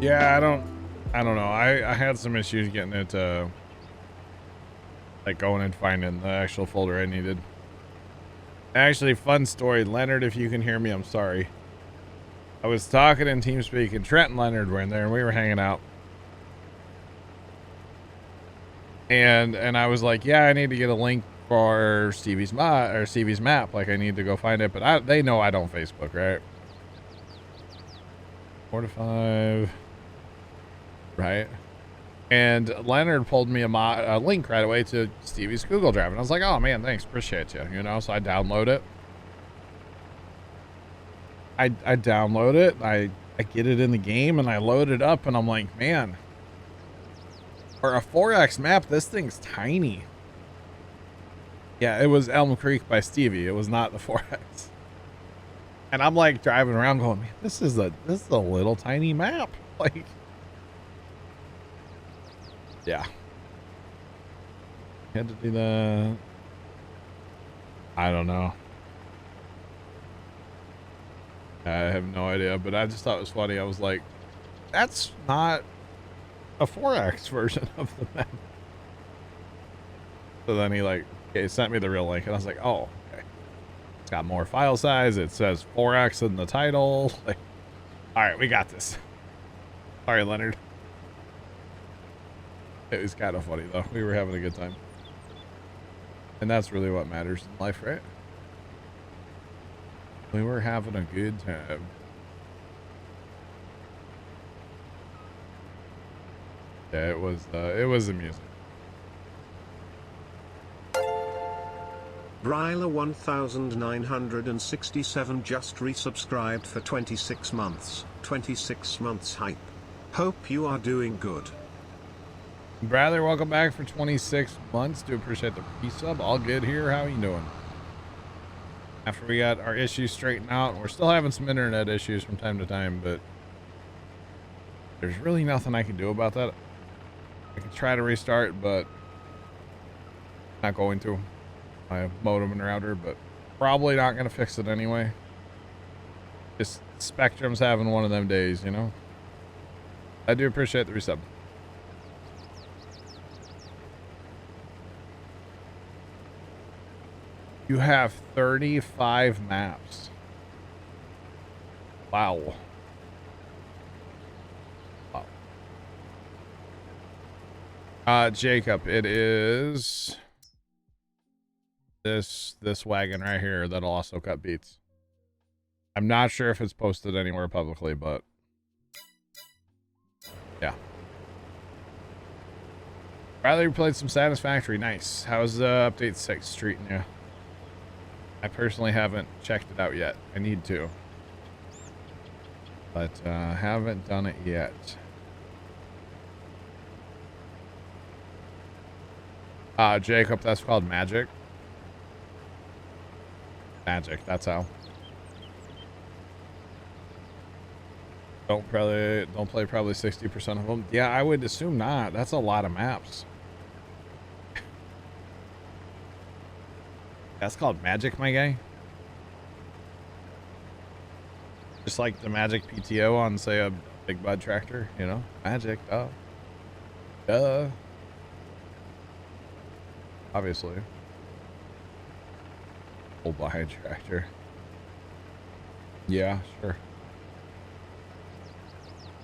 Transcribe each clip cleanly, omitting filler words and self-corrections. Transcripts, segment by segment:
Yeah, I don't know. I had some issues getting it like going and finding the actual folder I needed. Actually, fun story, Leonard. If you can hear me, I'm sorry. I was talking in TeamSpeak, and Trent and Leonard were in there, and we were hanging out. And I was like, yeah, I need to get a link for Stevie's map. Like, I need to go find it, but they know I don't Facebook, right? 4 to 5, right? And Leonard pulled me a link right away to Stevie's Google Drive, and I was like, oh man, thanks, appreciate you. You know, so I download it. I download it. I get it in the game, and I load it up, and I'm like, man. For a 4X map, this thing's tiny. Yeah, it was Elm Creek by Stevie. It was not the 4X. And I'm like driving around going, man, this is a little tiny map. Like, yeah. Had to do the, I don't know. I have no idea, but I just thought it was funny. I was like, that's not a 4X version of the map. So then he sent me the real link, and I was like, oh, okay. It's got more file size. It says 4X in the title. Like, all right, we got this. Sorry, Leonard. It was kind of funny, though. We were having a good time. And that's really what matters in life, right? We were having a good time. Yeah, it was amusing. Bryla 1967 just resubscribed for 26 months. 26 months hype. Hope you are doing good. Bradley, welcome back for 26 months. Do appreciate the resub. All good here. How are you doing? After we got our issues straightened out, we're still having some internet issues from time to time, but there's really nothing I can do about that. I could try to restart, but not going to. I have modem and router, but probably not going to fix it anyway. Just Spectrum's having one of them days, you know? I do appreciate the resub. You have 35 maps. Wow. Wow. Jacob, it is this wagon right here that'll also cut beats. I'm not sure if it's posted anywhere publicly, but yeah. Riley played some Satisfactory. Nice. How's update 6 treating you? I personally haven't checked it out yet. I need to, but haven't done it yet. Jacob, that's called Magic. Magic, that's how. Don't play probably 60% of them. Yeah, I would assume not. That's a lot of maps. That's called Magic, my guy. Just like the Magic PTO on, say, a Big Bud tractor, you know? Magic, duh. Obviously. Old behind tractor. Yeah, sure.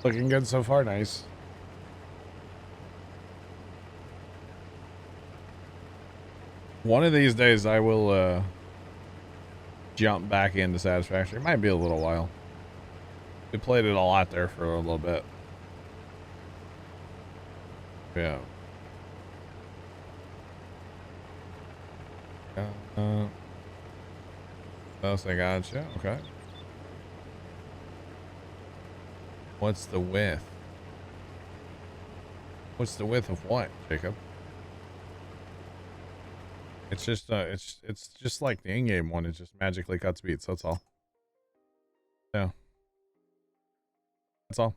Looking good so far, nice. One of these days I will jump back into Satisfactory. It might be a little while. We played it a lot there for a little bit. Yeah. Else I gotcha. Okay. What's the width? What's the width of what, Jacob? It's just it's just like the in-game one. It just magically cuts beats. That's all. Yeah. That's all.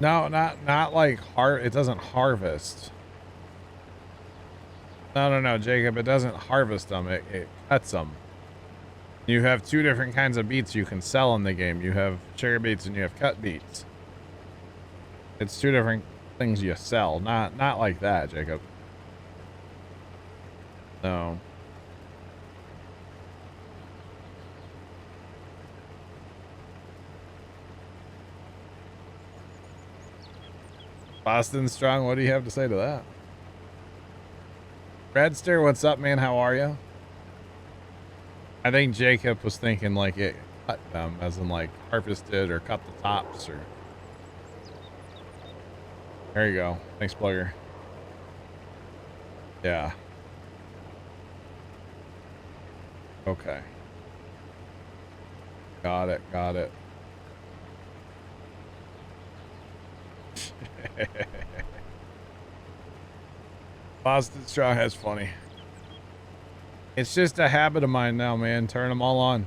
No, not like it doesn't harvest. No, Jacob. It doesn't harvest them. It cuts them. You have two different kinds of beets you can sell in the game. You have cherry beets and you have cut beets. It's two different things you sell. Not like that, Jacob. No. Boston Strong, what do you have to say to that? Redster, what's up, man? How are you? I think Jacob was thinking like it cut them, as in like harvested or cut the tops or. There you go. Thanks, Plugger. Yeah. Okay. Got it. Got it. Boston Straw has funny. It's just a habit of mine now, man. Turn them all on.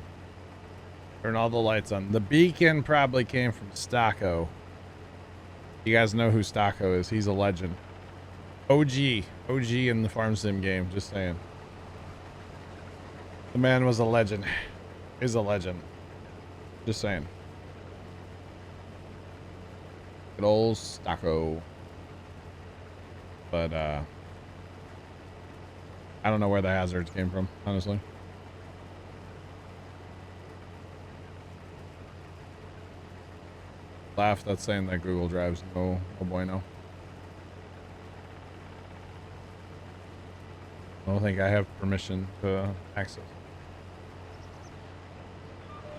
Turn all the lights on. The beacon probably came from Stocko. You guys know who Stocko is. He's a legend. OG. OG in the farm sim game. Just saying. The man was a legend. Is a legend. Just saying. Good old Stocko. But, I don't know where the hazards came from, honestly. Laugh, that's saying that Google Drive's no bueno. I don't think I have permission to access.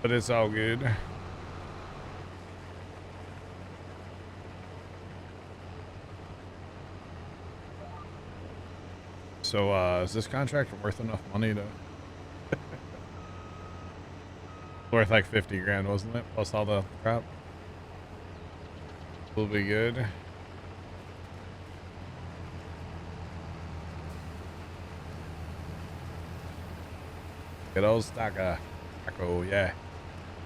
But it's all good. So, is this contract worth enough money to... worth like 50 grand, wasn't it? Plus all the crap. Will be good. Good old Stocko, yeah.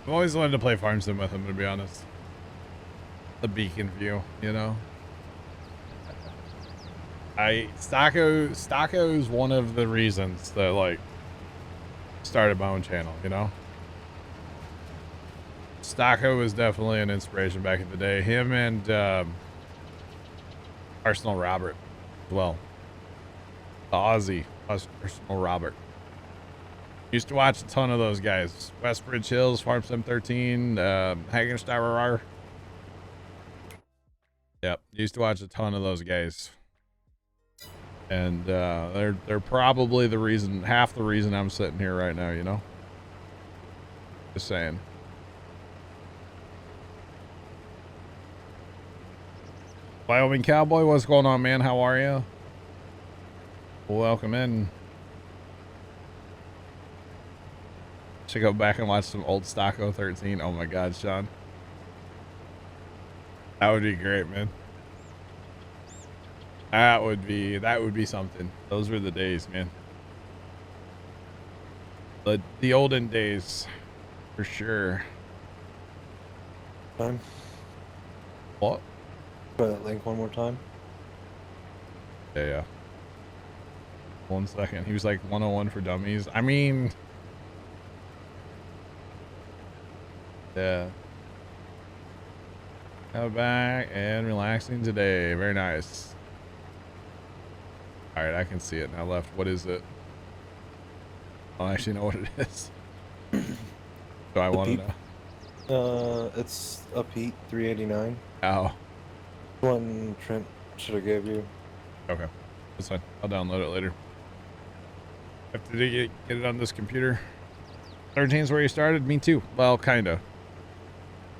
I've always wanted to play farm sim with him, to be honest. The beacon view, you know? Stocko is one of the reasons that, like, started my own channel, you know? Stocko was definitely an inspiration back in the day. Him and Arsenal Robert as well. The Aussie Arsenal Robert. Used to watch a ton of those guys. Westbridge Hills, Farm Sim 13, Hagensteiner. Yep, used to watch a ton of those guys. And they're probably the reason, half the reason I'm sitting here right now, you know? Just saying. Wyoming Cowboy, what's going on, man? How are you? Welcome in. Should go back and watch some old Stocko 13. Oh my God, Sean. That would be great, man. That would be something. Those were the days, man. The olden days, for sure. Time. What? Try that link one more time. Yeah. 1 second. He was like 101 for dummies. I mean, yeah. Come back and relaxing today. Very nice. All right, I can see it now. Left. What is it? I don't actually know what it is. So I want to know. It's a Pete 389. Ow. One Trent should have gave you. Okay, that's fine. I'll download it later. Have to get it on this computer. 13's where you started? Me too. Well, kind of.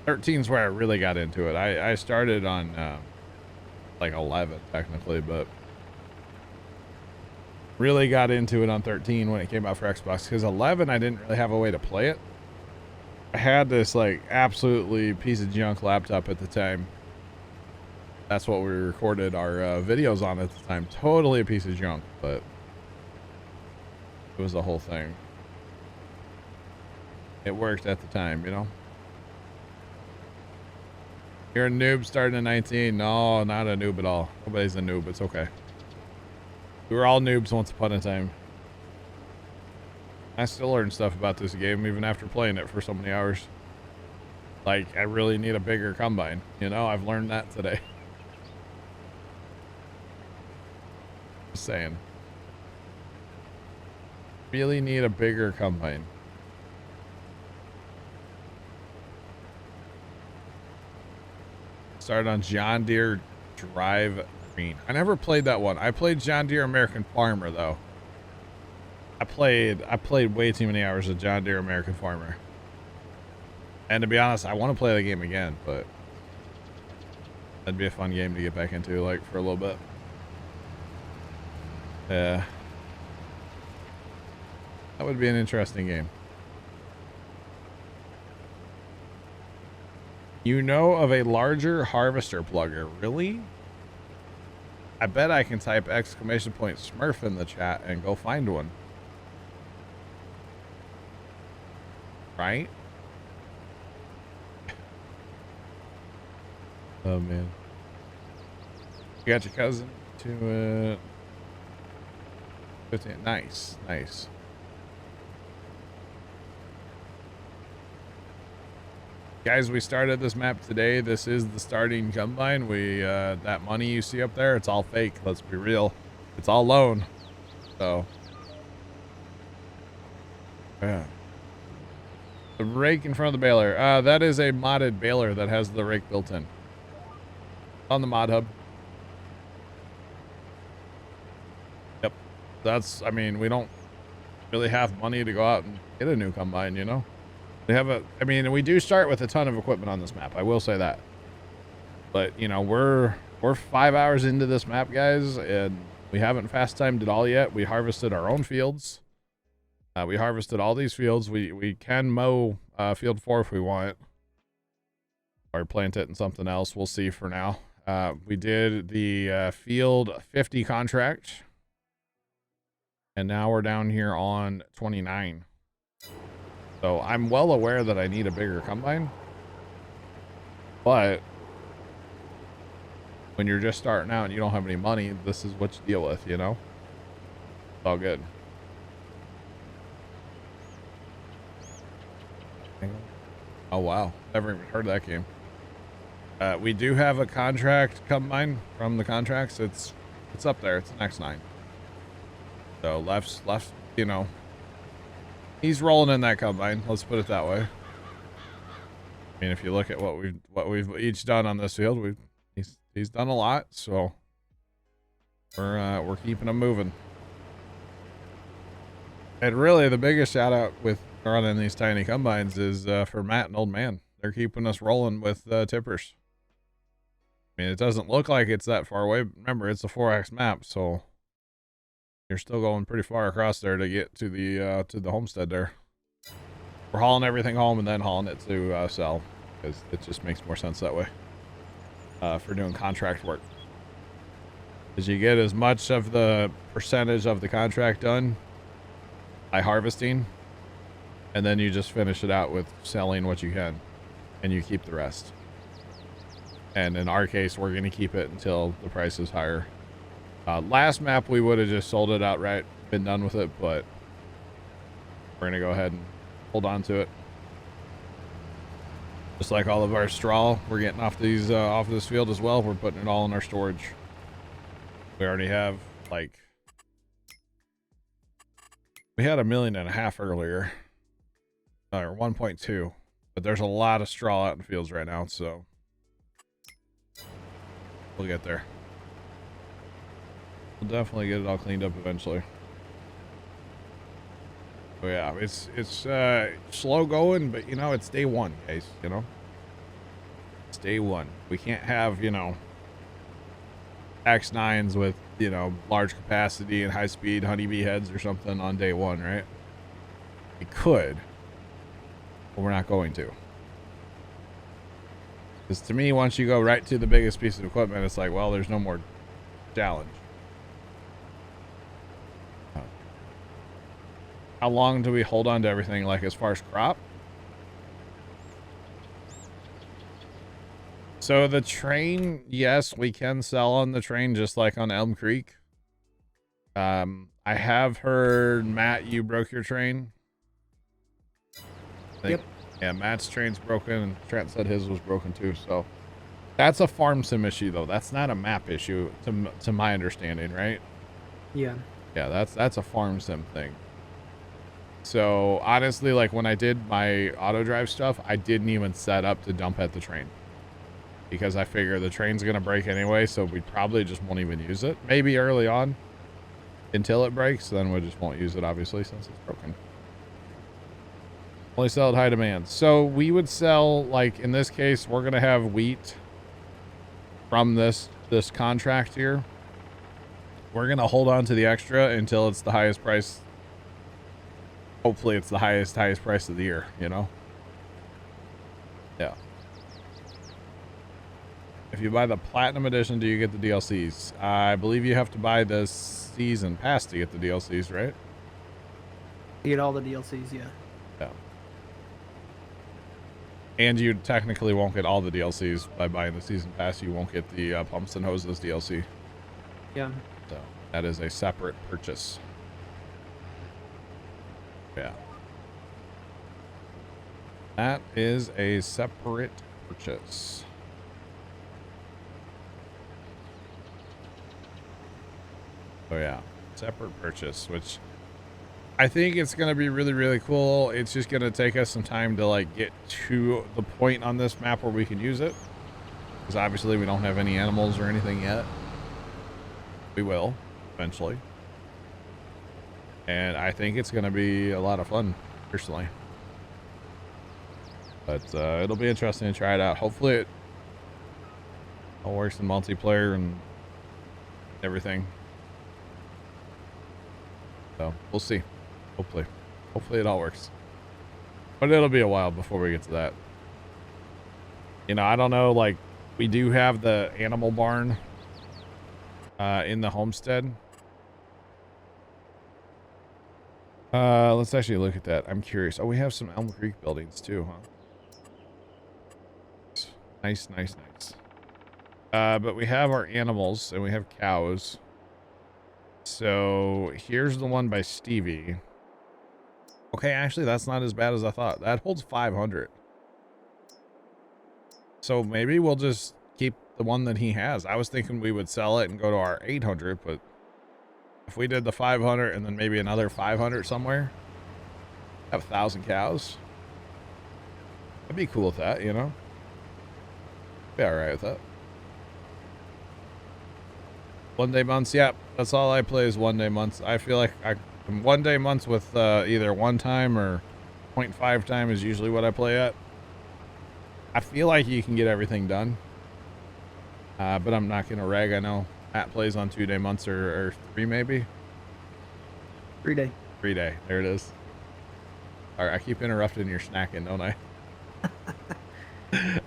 13's where I really got into it. I started on like 11 technically, but really got into it on 13 when it came out for Xbox, because 11 I didn't really have a way to play it. I had this like absolutely piece of junk laptop at the time. That's what we recorded our videos on at the time. Totally a piece of junk, but it was the whole thing. It worked at the time, you know? You're a noob starting at 19. No, not a noob at all. Nobody's a noob. It's okay. We were all noobs once upon a time. I still learn stuff about this game even after playing it for so many hours. Like, I really need a bigger combine. You know, I've learned that today. Just saying. Really need a bigger combine. Started on John Deere Drive Green. I never played that one. I played John Deere American Farmer though. I played way too many hours of John Deere American Farmer. And to be honest, I want to play the game again, but that'd be a fun game to get back into, like, for a little bit. Yeah. That would be an interesting game. You know of a larger harvester plugger, really? I bet I can type exclamation point Smurf in the chat and go find one. Right? Oh man. You got your cousin to 15. Nice, nice. Guys, we started this map today. This is the starting combine. That money you see up there, it's all fake. Let's be real. It's all loan. So, yeah. The rake in front of the baler. That is a modded baler that has the rake built in. On the mod hub. Yep. That's, I mean, we don't really have money to go out and get a new combine, you know? We have I mean, we do start with a ton of equipment on this map. I will say that. But, you know, we're 5 hours into this map, guys, and we haven't fast timed it all yet. We harvested our own fields. We harvested all these fields. We can mow field 4 if we want. Or plant it in something else. We'll see for now. We did the field 50 contract. And now we're down here on 29. So I'm well aware that I need a bigger combine. But when you're just starting out and you don't have any money, this is what you deal with, you know? It's all good. Oh, wow. Never even heard of that game. We do have a contract combine from the contracts. It's up there. It's an X9. So left, you know, he's rolling in that combine. Let's put it that way. I mean, if you look at what we've each done on this field, he's done a lot. So we're keeping him moving. And really, the biggest shout out with running these tiny combines is for Matt and Old Man. They're keeping us rolling with tippers. I mean, it doesn't look like it's that far away. Remember, it's a 4X map, so you're still going pretty far across there to get to the homestead there. We're hauling everything home and then hauling it to sell, because it just makes more sense that way for doing contract work. Because you get as much of the percentage of the contract done by harvesting, and then you just finish it out with selling what you can, and you keep the rest. And in our case, we're going to keep it until the price is higher. Last map, we would have just sold it outright, been done with it, but we're going to go ahead and hold on to it. Just like all of our straw, we're getting off these off this field as well. We're putting it all in our storage. We already have, like, we had 1.5 million earlier, or 1.2, but there's a lot of straw out in the fields right now, so we'll get there. We'll definitely get it all cleaned up eventually. Oh yeah, it's slow going, but you know, it's day one, guys, you know? It's day one. We can't have, you know, X9s with, you know, large capacity and high speed honeybee heads or something on day one, right? We could, but we're not going to. Because to me, once you go right to the biggest piece of equipment, it's like, well, there's no more challenge. How long do we hold on to everything, like as far as crop? So the train, yes, we can sell on the train just like on Elm Creek. I have heard, Matt, you broke your train. I think, yeah, Matt's train's broken, and Trent said his was broken too. So that's a farm sim issue, though. That's not a map issue, to my understanding, right? Yeah. Yeah, that's a farm sim thing. So honestly, like when I did my auto drive stuff, I didn't even set up to dump at the train because I figure the train's gonna break anyway, so we probably just won't even use it. Maybe early on until it breaks, then we just won't use it, obviously, since it's broken. Only sell at high demand. So we would sell, like in this case, we're gonna have wheat from this contract here. We're gonna hold on to the extra until it's the highest price. Hopefully it's the highest price of the year, you know? Yeah. If you buy the Platinum Edition, do you get the DLCs? I believe you have to buy the Season Pass to get the DLCs, right? You get all the DLCs, yeah. Yeah. And you technically won't get all the DLCs by buying the Season Pass. You won't get the Pumps and Hoses DLC. Yeah. So that is a separate purchase. Yeah. That is a separate purchase. Oh yeah, separate purchase, which I think it's going to be really, really cool. It's just going to take us some time to like get to the point on this map where we can use it. Because obviously we don't have any animals or anything yet. We will eventually. And I think it's going to be a lot of fun, personally. But it'll be interesting to try it out. Hopefully it all works in multiplayer and everything. So we'll see. Hopefully it all works. But it'll be a while before we get to that. You know, I don't know, like we do have the animal barn in the homestead. Let's actually look at that. I'm curious. Oh, we have some Elm Creek buildings too, huh? Nice. But we have our animals and we have cows. So here's the one by Stevie. Okay, actually that's not as bad as I thought. That holds 500. So maybe we'll just keep the one that he has. I was thinking we would sell it and go to our 800, but if we did the 500 and then maybe another 500 somewhere, have 1,000 cows. I'd be cool with that, you know? Be all right with that. 1 day months, yeah, that's all I play is 1 day months. I feel like I'm 1 day months with either 1 time or 0.5 time is usually what I play at. I feel like you can get everything done, but I'm not gonna rag. I know Matt plays on 2 day months or 3 maybe. 3 day. 3 day. There it is. All right, I keep interrupting your snacking, don't I?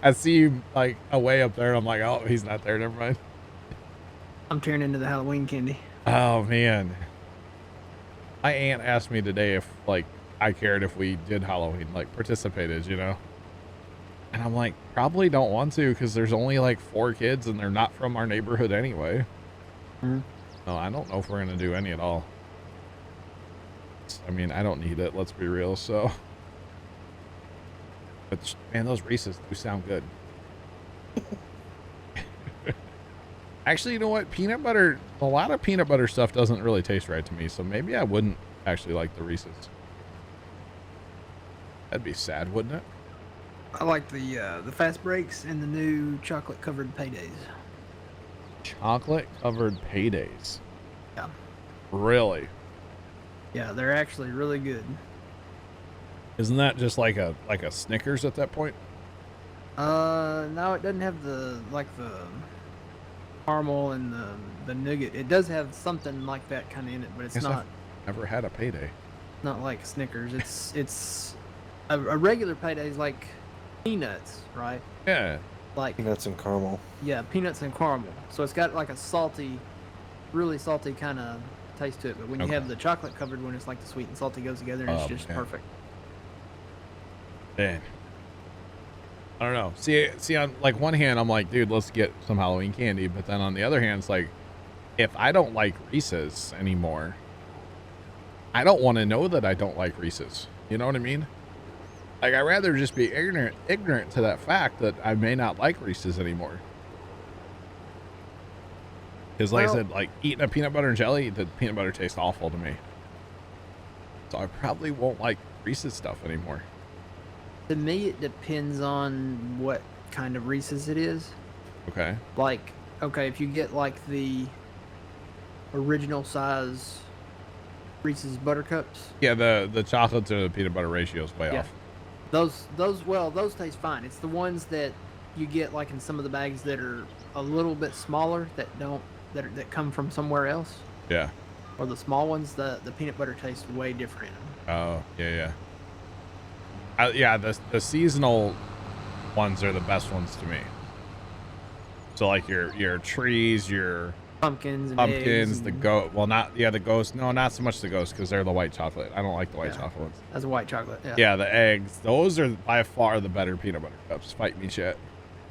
I see you like away up there. And I'm like, oh, he's not there. Never mind. I'm tearing into the Halloween candy. Oh man, my aunt asked me today if like I cared if we did Halloween, like participated, you know. And I'm like, probably don't want to because there's only like 4 kids and they're not from our neighborhood anyway. Mm-hmm. No, I don't know if we're gonna do any at all. I mean, I don't need it. Let's be real. So, but man, those Reese's do sound good. Actually, you know what? Peanut butter, a lot of peanut butter stuff doesn't really taste right to me. So maybe I wouldn't actually like the Reese's. That'd be sad, wouldn't it? I like the fast breaks and the new chocolate covered paydays. Chocolate covered paydays. Yeah. Really? Yeah, they're actually really good. Isn't that just like a Snickers at that point? No, it doesn't have the caramel and the nougat. It does have something like that kind of in it, but it's not. I've never had a payday. Not like Snickers. It's a regular payday is like peanuts, right? Yeah. Like Peanuts and caramel. yeah, peanuts and caramel. So it's got like a salty, really salty kind of taste to it. But when you have the chocolate covered one, it's like the sweet and salty goes together, and it's just perfect. Man. I don't know. See, on like one hand, I'm like, dude, let's get some Halloween candy. But then on the other hand, it's like, if I don't like Reese's anymore, I don't want to know that I don't like Reese's. You know what I mean? Like, I'd rather just be ignorant to that fact that I may not like Reese's anymore. Because like I said, like eating a peanut butter and jelly, the peanut butter tastes awful to me. So I probably won't like Reese's stuff anymore. To me, it depends on what kind of Reese's it is. Okay. Like, okay, if you get like the original size Reese's Buttercups. Yeah, the chocolate to the peanut butter ratio is way off. Those taste fine. It's the ones that you get like in some of the bags that are a little bit smaller that come from somewhere else. Yeah. Or the small ones, the peanut butter tastes way different in them. Oh, yeah. Yeah, the seasonal ones are the best ones to me. So like your trees, your pumpkins, eggs, the the ghost. No, not so much the ghost because they're the white chocolate. I don't like the white chocolate ones. That's white chocolate. Yeah. Yeah, the eggs. Those are by far the better peanut butter cups. Fight me, shit.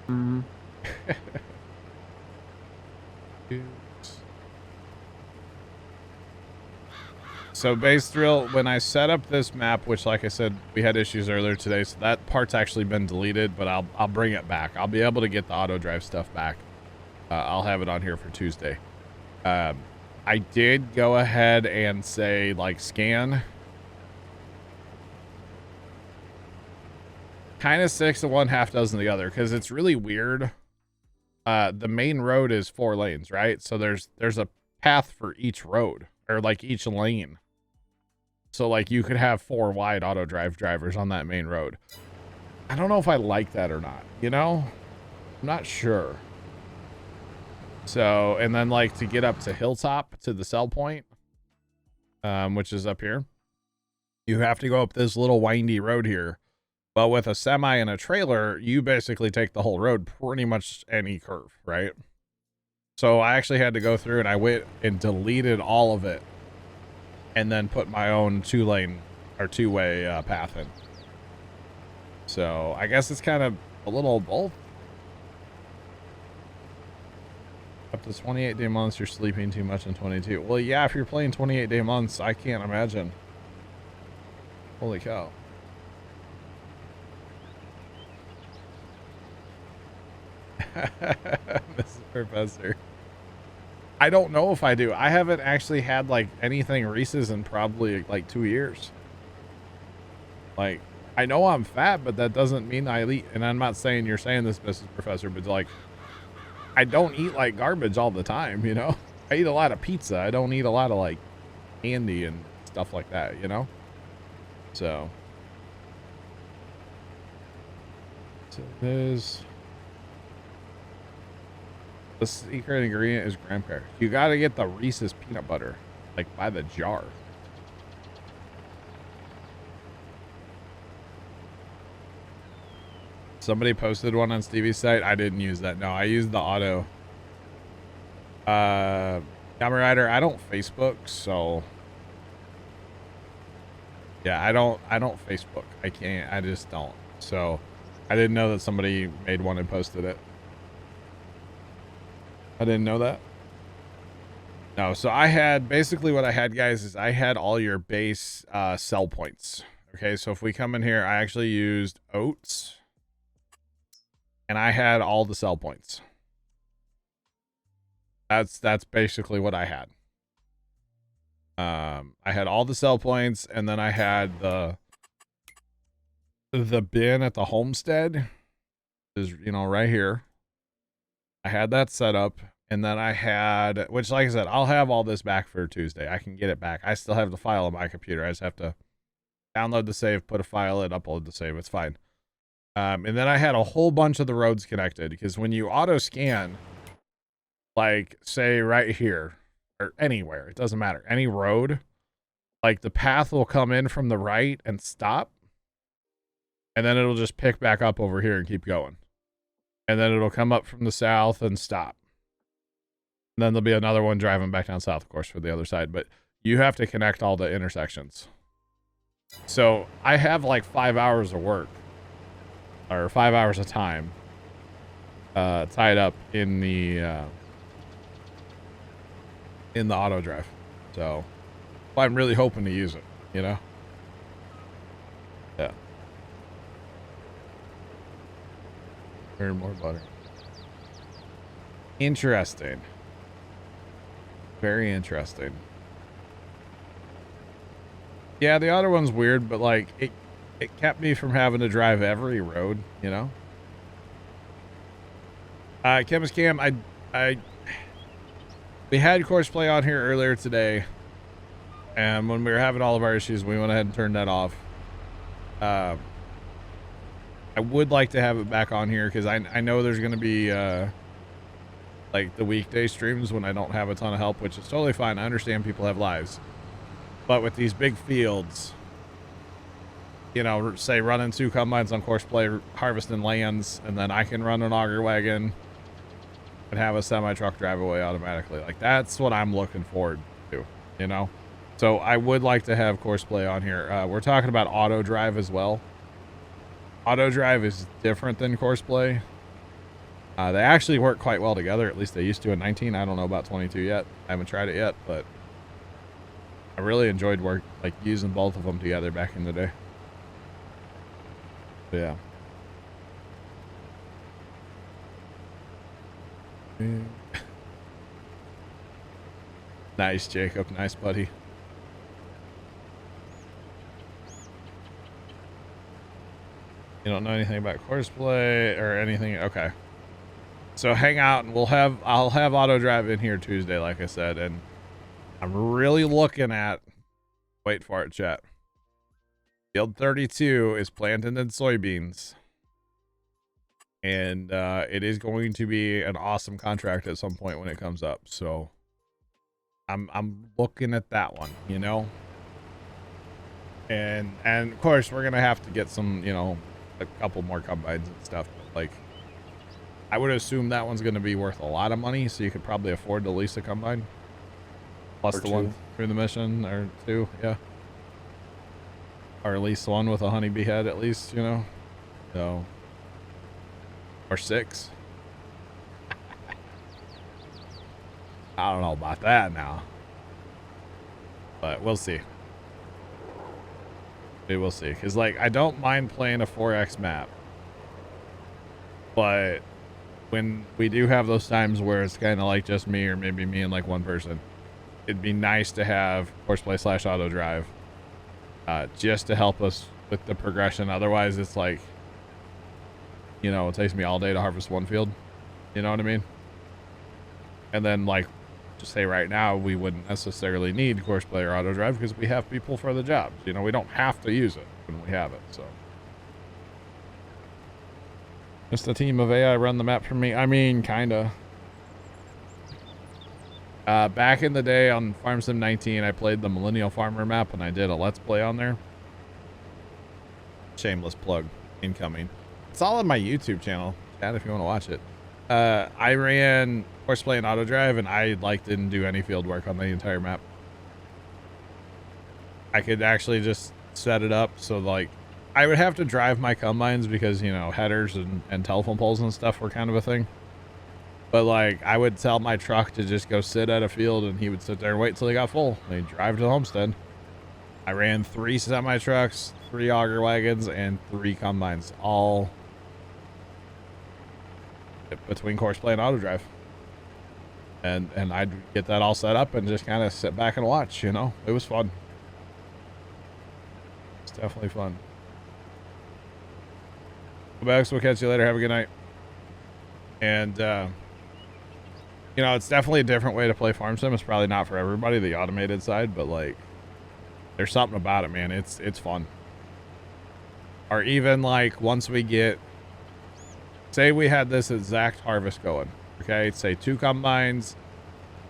Mm-hmm. So base drill, when I set up this map, which like I said, we had issues earlier today, so that part's actually been deleted, but I'll bring it back. I'll be able to get the auto drive stuff back. I'll have it on here for Tuesday. I did go ahead and say like scan. Kind of 6 of one, half dozen the other, because it's really weird. The main road is 4 lanes, right? So there's a path for each road, or like each lane. So like you could have 4 wide auto drive drivers on that main road. I don't know if I like that or not, you know? I'm not sure. So, and then like to get up to Hilltop to the sell point, which is up here, you have to go up this little windy road here. Well, with a semi and a trailer, you basically take the whole road, pretty much any curve, right? So I actually had to go through and I went and deleted all of it and then put my own 2-lane or 2-way path in. So I guess it's kind of a little both. Up to 28-day months, you're sleeping too much in 22. Well, yeah, if you're playing 28-day months, I can't imagine. Holy cow. Mrs. Professor. I don't know if I do. I haven't actually had like anything Reese's in probably like 2 years. Like, I know I'm fat, but that doesn't mean I eat. And I'm not saying you're saying this, Mrs. Professor, but like, I don't eat like garbage all the time, you know? I eat a lot of pizza. I don't eat a lot of like candy and stuff like that, you know? So there's the secret ingredient is graham cracker. You got to get the Reese's peanut butter, like by the jar. Somebody posted one on Stevie's site. I didn't use that. No, I used the auto. Kamen Rider, I don't Facebook, so yeah, I don't Facebook. I can't. I just don't. So I didn't know that somebody made one and posted it. I didn't know that. No, so I had basically what I had, guys, is I had all your base sell points. Okay, so if we come in here, I actually used oats. And I had all the sell points. That's basically what I had. I had all the sell points, and then I had the bin at the homestead is, you know, right here. I had that set up, and then I had, which like I said, I'll have all this back for Tuesday. I can get it back. I still have the file on my computer. I just have to download the save, put a file in, upload the save. It's fine. And then I had a whole bunch of the roads connected, because when you auto scan, like say right here or anywhere, it doesn't matter, any road, like the path will come in from the right and stop, and then it'll just pick back up over here and keep going, and then it'll come up from the south and stop, and then there'll be another one driving back down south, of course, for the other side. But you have to connect all the intersections. So I have like 5 hours of work, or 5 hours of time tied up in the auto drive. So I'm really hoping to use it, you know? Yeah. Or more butter. Interesting. Very interesting. Yeah, the other one's weird, but like it kept me from having to drive every road, you know? Chemist Cam, we had course play on here earlier today, and when we were having all of our issues, we went ahead and turned that off. I would like to have it back on here because I know there's going to be like the weekday streams when I don't have a ton of help, which is totally fine. I understand people have lives, but with these big fields, you know, say running 2 combines on course play, harvesting lands, and then I can run an auger wagon and have a semi truck drive away automatically. Like that's what I'm looking forward to, you know? So I would like to have course play on here. We're talking about auto drive as well. Auto drive is different than course play. They actually work quite well together. At least they used to in 19. I don't know about 22 yet. I haven't tried it yet, but I really enjoyed using both of them together back in the day. Yeah. Nice, Jacob. Nice, buddy. You don't know anything about courseplay or anything? Okay. So hang out and I'll have auto drive in here Tuesday, like I said, and I'm really looking at, wait for it, chat. Field 32 is planted in soybeans. And it is going to be an awesome contract at some point when it comes up. So I'm looking at that one, you know. And of course we're gonna have to get some, you know, a couple more combines and stuff. But like, I would assume that one's gonna be worth a lot of money, so you could probably afford to lease a combine. Plus the one through the mission, or 2, yeah. Or at least one with a honeybee head, at least, you know. So, or 6. I don't know about that now, but we'll see. We will see, because like I don't mind playing a 4x map, but when we do have those times where it's kind of like just me or maybe me and like one person, it'd be nice to have horseplay / auto drive just to help us with the progression. Otherwise it's like, you know, it takes me all day to harvest one field, you know what I mean? And then like, just say right now we wouldn't necessarily need courseplay or auto drive because we have people for the jobs, you know. We don't have to use it when we have it. So just a team of AI run the map for me. I mean, kinda. Back in the day on Farm Sim 19, I played the Millennial Farmer map and I did a let's play on there. Shameless plug incoming. It's all on my YouTube channel, Chad, if you want to watch it. I ran horseplay and auto drive, and I didn't do any field work on the entire map. I could actually just set it up so like I would have to drive my combines because, you know, headers and telephone poles and stuff were kind of a thing. But like I would tell my truck to just go sit at a field and he would sit there and wait till he got full. And he'd drive to the homestead. I ran 3 semi trucks, 3 auger wagons, and 3 combines, all between courseplay and auto drive. And I'd get that all set up and just kind of sit back and watch, you know. It was fun. It's definitely fun. Go back, so we'll catch you later. Have a good night. And you know, it's definitely a different way to play Farm Sim. It's probably not for everybody, the automated side, but like there's something about it, man. It's fun. Or even like once we get, say we had this exact harvest going, okay, say 2 combines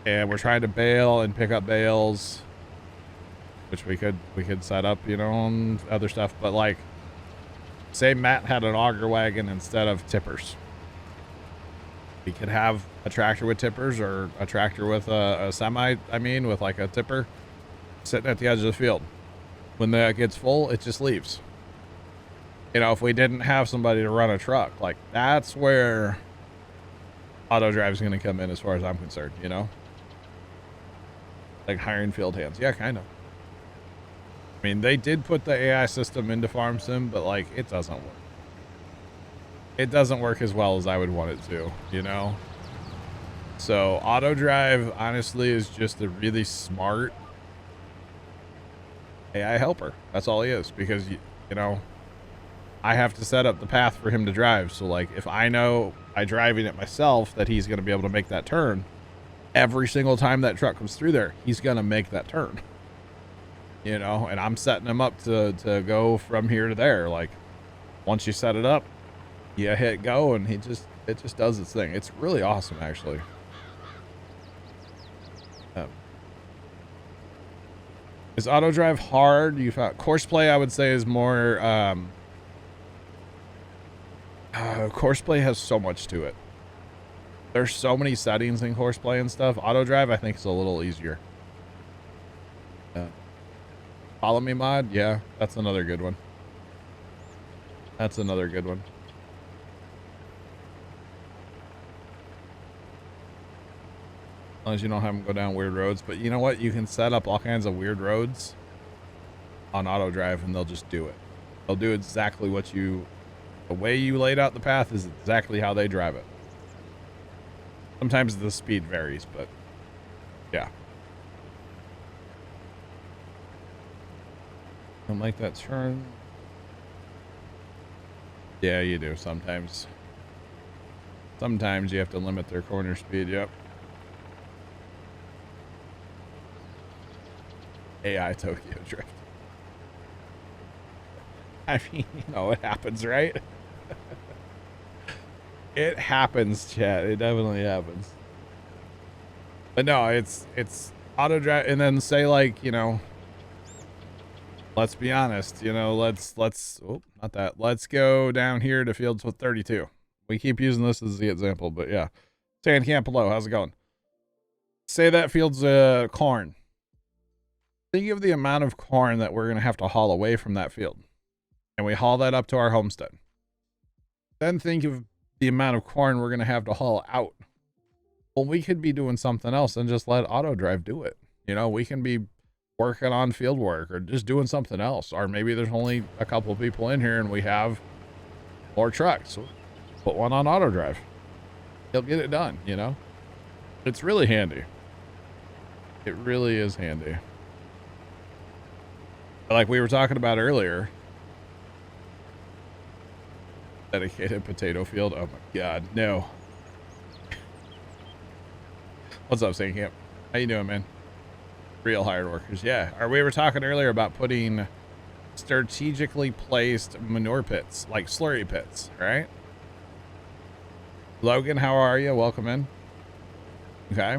and we're trying to bale and pick up bales, which we could set up, you know, and other stuff. But like say Matt had an auger wagon instead of tippers, we could have a tractor with tippers or a tractor with a semi, I mean, with like a tipper sitting at the edge of the field. When that gets full, it just leaves. You know, if we didn't have somebody to run a truck, like that's where auto drive is going to come in as far as I'm concerned, you know? Like hiring field hands. Yeah, kind of. I mean, they did put the AI system into Farm Sim, but like it doesn't work. it doesn't work as well as I would want it to, you know? So auto drive honestly is just a really smart AI helper. That's all he is, because you know, I have to set up the path for him to drive. So like if I know by driving it myself that he's going to be able to make that turn, every single time that truck comes through there, he's going to make that turn. You know, and I'm setting him up to go from here to there. Like once you set it up, you hit go and it just does its thing. It's really awesome actually. Is auto drive hard? You found course play, I would say, is more course play has so much to it. There's so many settings in course play and stuff. Auto drive I think is a little easier. Follow me mod, yeah, that's another good one. That's another good one. As long as you don't have them go down weird roads. But you know what? You can set up all kinds of weird roads on auto drive and they'll just do it. They'll do exactly what you, the way you laid out the path is exactly how they drive it. Sometimes the speed varies, but yeah. Don't like that turn. Yeah, you do sometimes. Sometimes you have to limit their corner speed, yep. AI Tokyo Drift. I mean, you know, it happens, right? It happens, chat. It definitely happens. But no, it's auto drive, and then say like, you know, let's be honest, you know, let's oh, not that. Let's go down here to fields with 32. We keep using this as the example, but yeah. Sand Camp Plow, how's it going? Say that field's corn. Think of the amount of corn that we're going to have to haul away from that field. And we haul that up to our homestead. Then think of the amount of corn we're going to have to haul out. Well, we could be doing something else and just let auto drive do it. You know, we can be working on field work or just doing something else. Or maybe there's only a couple people in here and we have more trucks. So put one on auto drive. He'll get it done, you know? It's really handy. It really is handy. Like we were talking about earlier, dedicated potato field. Oh my God, no. What's up, Saint Camp? How you doing, man? Real hired workers. Yeah. We were talking earlier about putting strategically placed manure pits, like slurry pits, right? Logan, how are you? Welcome in. Okay.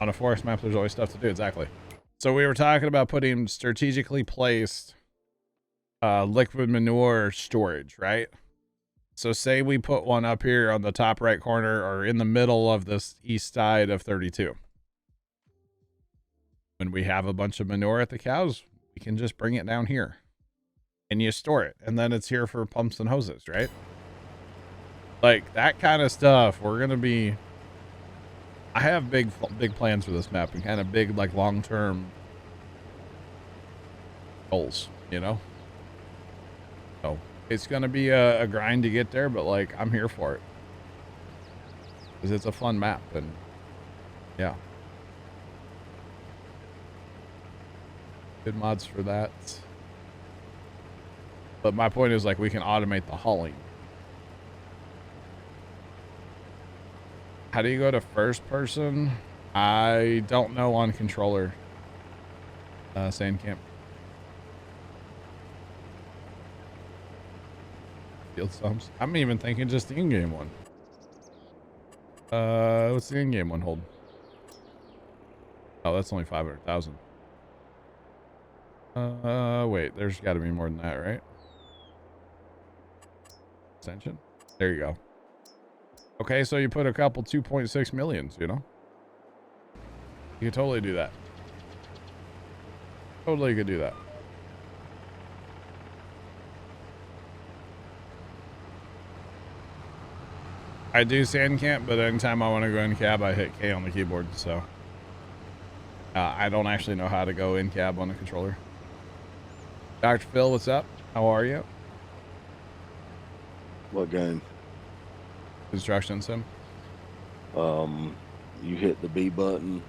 On a forest map, there's always stuff to do. Exactly. So we were talking about putting strategically placed liquid manure storage, right? So say we put one up here on the top right corner or in the middle of this east side of 32. When we have a bunch of manure at the cows, we can just bring it down here and you store it. And then it's here for pumps and hoses, right? Like that kind of stuff. We're going to be, I have big plans for this map and kind of big, like long-term goals, you know? So it's going to be a grind to get there, but like, I'm here for it because it's a fun map and yeah. Good mods for that. But my point is like, we can automate the hauling. How do you go to first person? I don't know on controller. Sandcamp. Field stumps. I'm even thinking just the in-game one. What's the in-game one hold? Oh, that's only 500,000. Wait, there's got to be more than that, right? Ascension? There you go. Okay, so you put a couple 2.6 millions, you know? You could totally do that. Totally could do that. I do sand camp, but anytime I want to go in cab, I hit K on the keyboard, so I don't actually know how to go in cab on the controller. Dr. Phil, what's up? How are you? What game? Construction sim. You hit the B button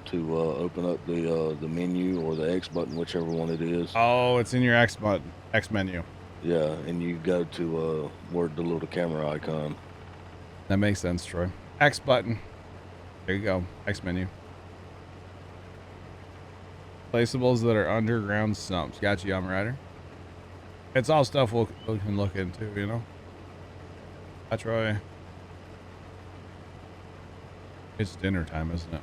to open up the menu, or the X button, whichever one it is. Oh, it's in your X button, X menu. Yeah, and you go to where the little camera icon. That makes sense, Troy. X button. There you go. X menu. Placeables that are underground stumps. Got you, Rider. It's all stuff we can look into, you know? Hi, Troy. It's dinner time, isn't it?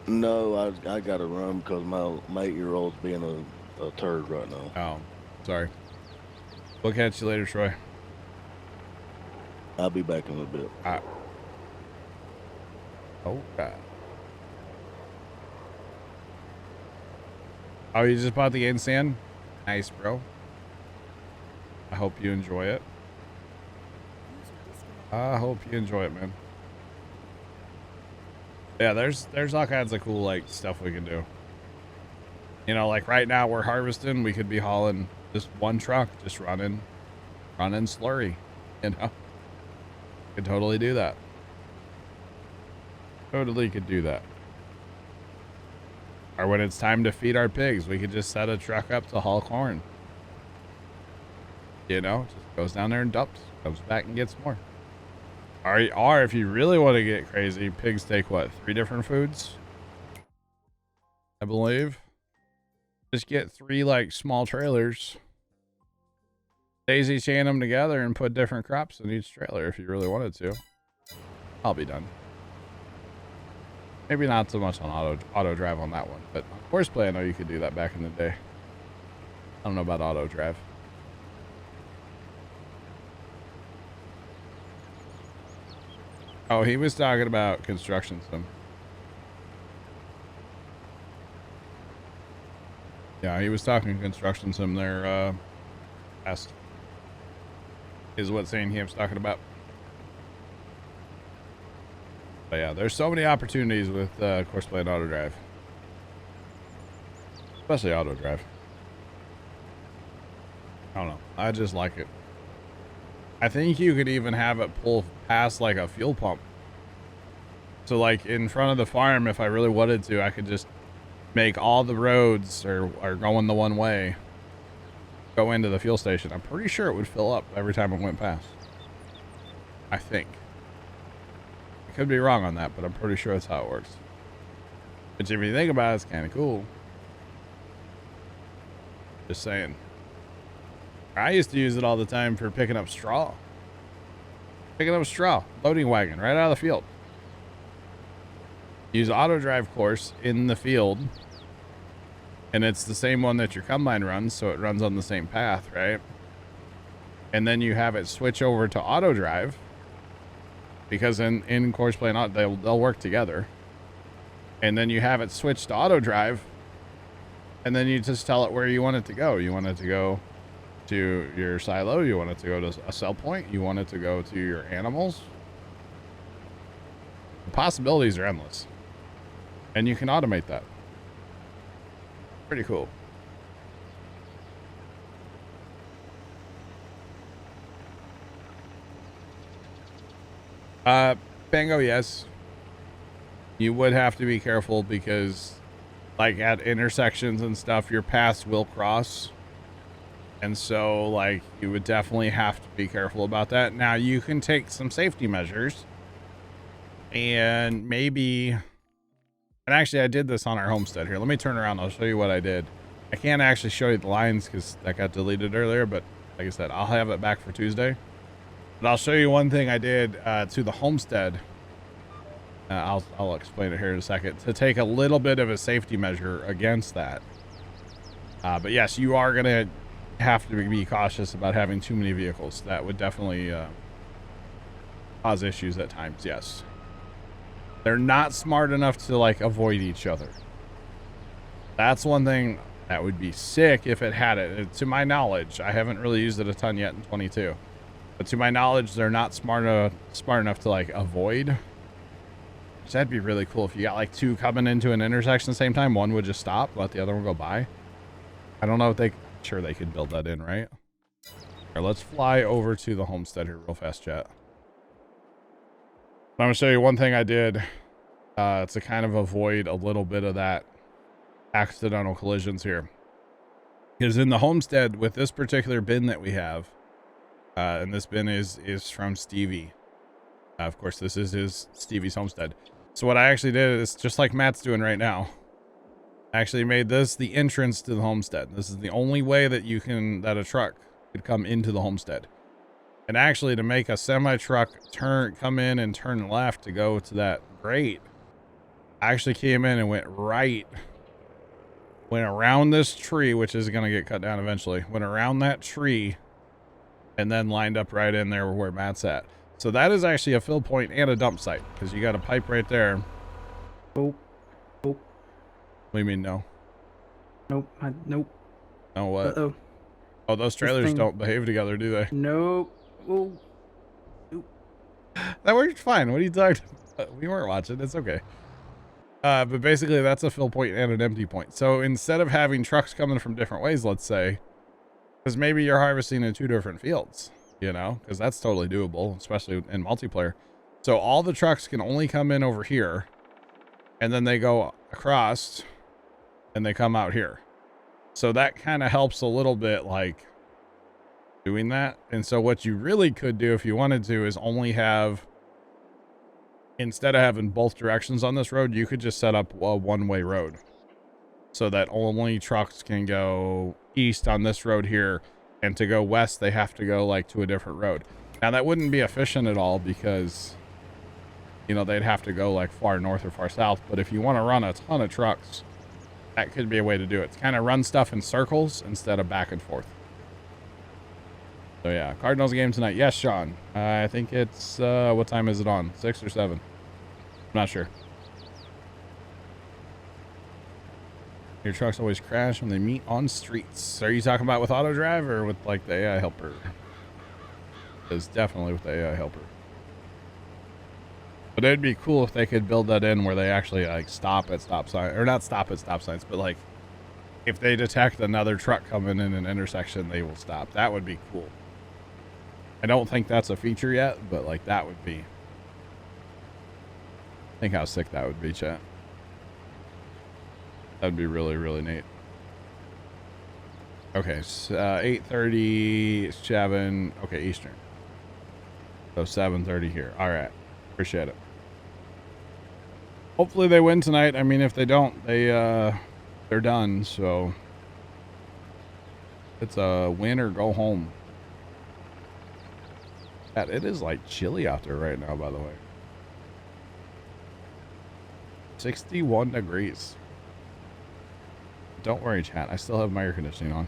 No, I got to run because my 8-year-old's being a turd right now. Oh, sorry. We'll catch you later, Troy. I'll be back in a bit. All right. Oh, God. Oh, you just bought the game stand? Nice, bro. I hope you enjoy it. I hope you enjoy it, man. Yeah, there's all kinds of cool, like, stuff we can do. You know, like right now we're harvesting. We could be hauling just one truck, just running slurry, you know? Could totally do that. Totally could do that. Or when it's time to feed our pigs, we could just set a truck up to haul corn. You know, just goes down there and dumps, comes back and gets more. Or if you really want to get crazy, pigs take what, 3 different foods? I believe. Just get 3 like small trailers. Daisy chain them together and put different crops in each trailer if you really wanted to. I'll be done. Maybe not so much on auto drive on that one, but on horseplay I know you could do that back in the day. I don't know about auto drive. Oh, he was talking about construction sim. Yeah, he was talking construction sim there, past is what St. Ham's talking about. But yeah, there's so many opportunities with Courseplay and auto drive. Especially auto drive. I don't know. I just like it. I think you could even have it pull past like a fuel pump. So like in front of the farm, if I really wanted to, I could just make all the roads are going the one way. Go into the fuel station. I'm pretty sure it would fill up every time it went past. I think. I could be wrong on that, but I'm pretty sure that's how it works. Which if you think about it, it's kind of cool. Just saying. I used to use it all the time for picking up straw. Picking up straw. Loading wagon right out of the field. Use auto drive course in the field. And it's the same one that your combine runs, so it runs on the same path, right? And then you have it switch over to auto drive. Because in Courseplay and auto, they'll work together. And then you have it switch to auto drive. And then you just tell it where you want it to go. You want it to go to your silo, you want it to go to a sell point, you want it to go to your animals. The possibilities are endless. And you can automate that. Pretty cool. Bango, yes. You would have to be careful because like at intersections and stuff, your paths will cross. And so, like, you would definitely have to be careful about that. Now, you can take some safety measures. And maybe... And actually, I did this on our homestead here. Let me turn around. I'll show you what I did. I can't actually show you the lines because that got deleted earlier. But, like I said, I'll have it back for Tuesday. But I'll show you one thing I did to the homestead. I'll explain it here in a second. To take a little bit of a safety measure against that. But, yes, you are going to... have to be cautious about having too many vehicles. That would definitely cause issues at times. Yes, they're not smart enough to like avoid each other. That's one thing that would be sick if it had it. To my knowledge, I haven't really used it a ton yet in 22, but to my knowledge, they're not smart enough to like avoid. Which that'd be really cool if you got like 2 coming into an intersection at the same time. One would just stop, let the other one go by. I don't know if they. Sure they could build that in, right? All right, let's fly over to the homestead here real fast, chat. I'm going to show you one thing I did to kind of avoid a little bit of that accidental collisions here. Because in the homestead, with this particular bin that we have, and this bin is from Stevie. Of course, this is Stevie's homestead. So what I actually did is just like Matt's doing right now. I actually made this the entrance to the homestead. This is the only way that that a truck could come into the homestead. And actually, to make a semi-truck come in and turn left to go to that grate, I actually came in and went around this tree, which is going to get cut down eventually, went around that tree, and then lined up right in there where Matt's at. So that is actually a fill point and a dump site, because you got a pipe right there. Oh. What do you mean, no? Nope. Nope. No, what? Uh-oh. Oh, those trailers don't behave together, do they? Nope. Oh. That worked fine. What are you talking about? We weren't watching. It's okay. But basically, that's a fill point and an empty point. So instead of having trucks coming from different ways, let's say, because maybe you're harvesting in 2 different fields, you know, because that's totally doable, especially in multiplayer. So all the trucks can only come in over here, and then they go across, and they come out here. So that kind of helps a little bit, like, doing that. And so what you really could do if you wanted to is only have, instead of having both directions on this road, you could just set up a one-way road so that only trucks can go east on this road here, and to go west they have to go like to a different road. Now that wouldn't be efficient at all, because you know they'd have to go like far north or far south. But if you want to run a ton of trucks, that could be a way to do it. It's kind of run stuff in circles instead of back and forth. So yeah, Cardinals game tonight. Yes, Sean. I think it's, what time is it on? 6 or 7? I'm not sure. Your trucks always crash when they meet on streets. Are you talking about with auto drive or with like the AI helper? It's definitely with the AI helper. But it'd be cool if they could build that in where they actually like stop at stop signs, or not stop at stop signs, but like if they detect another truck coming in an intersection, they will stop. That would be cool. I don't think that's a feature yet, but like that would be. Think how sick that would be, chat. That'd be really, really neat. Okay, so 8:30 7. Okay, Eastern. So 7:30 here. All right, appreciate it. Hopefully they win tonight. I mean, if they don't, they're done. So it's a win or go home. It is like chilly out there right now, by the way. 61 degrees. Don't worry, chat. I still have my air conditioning on.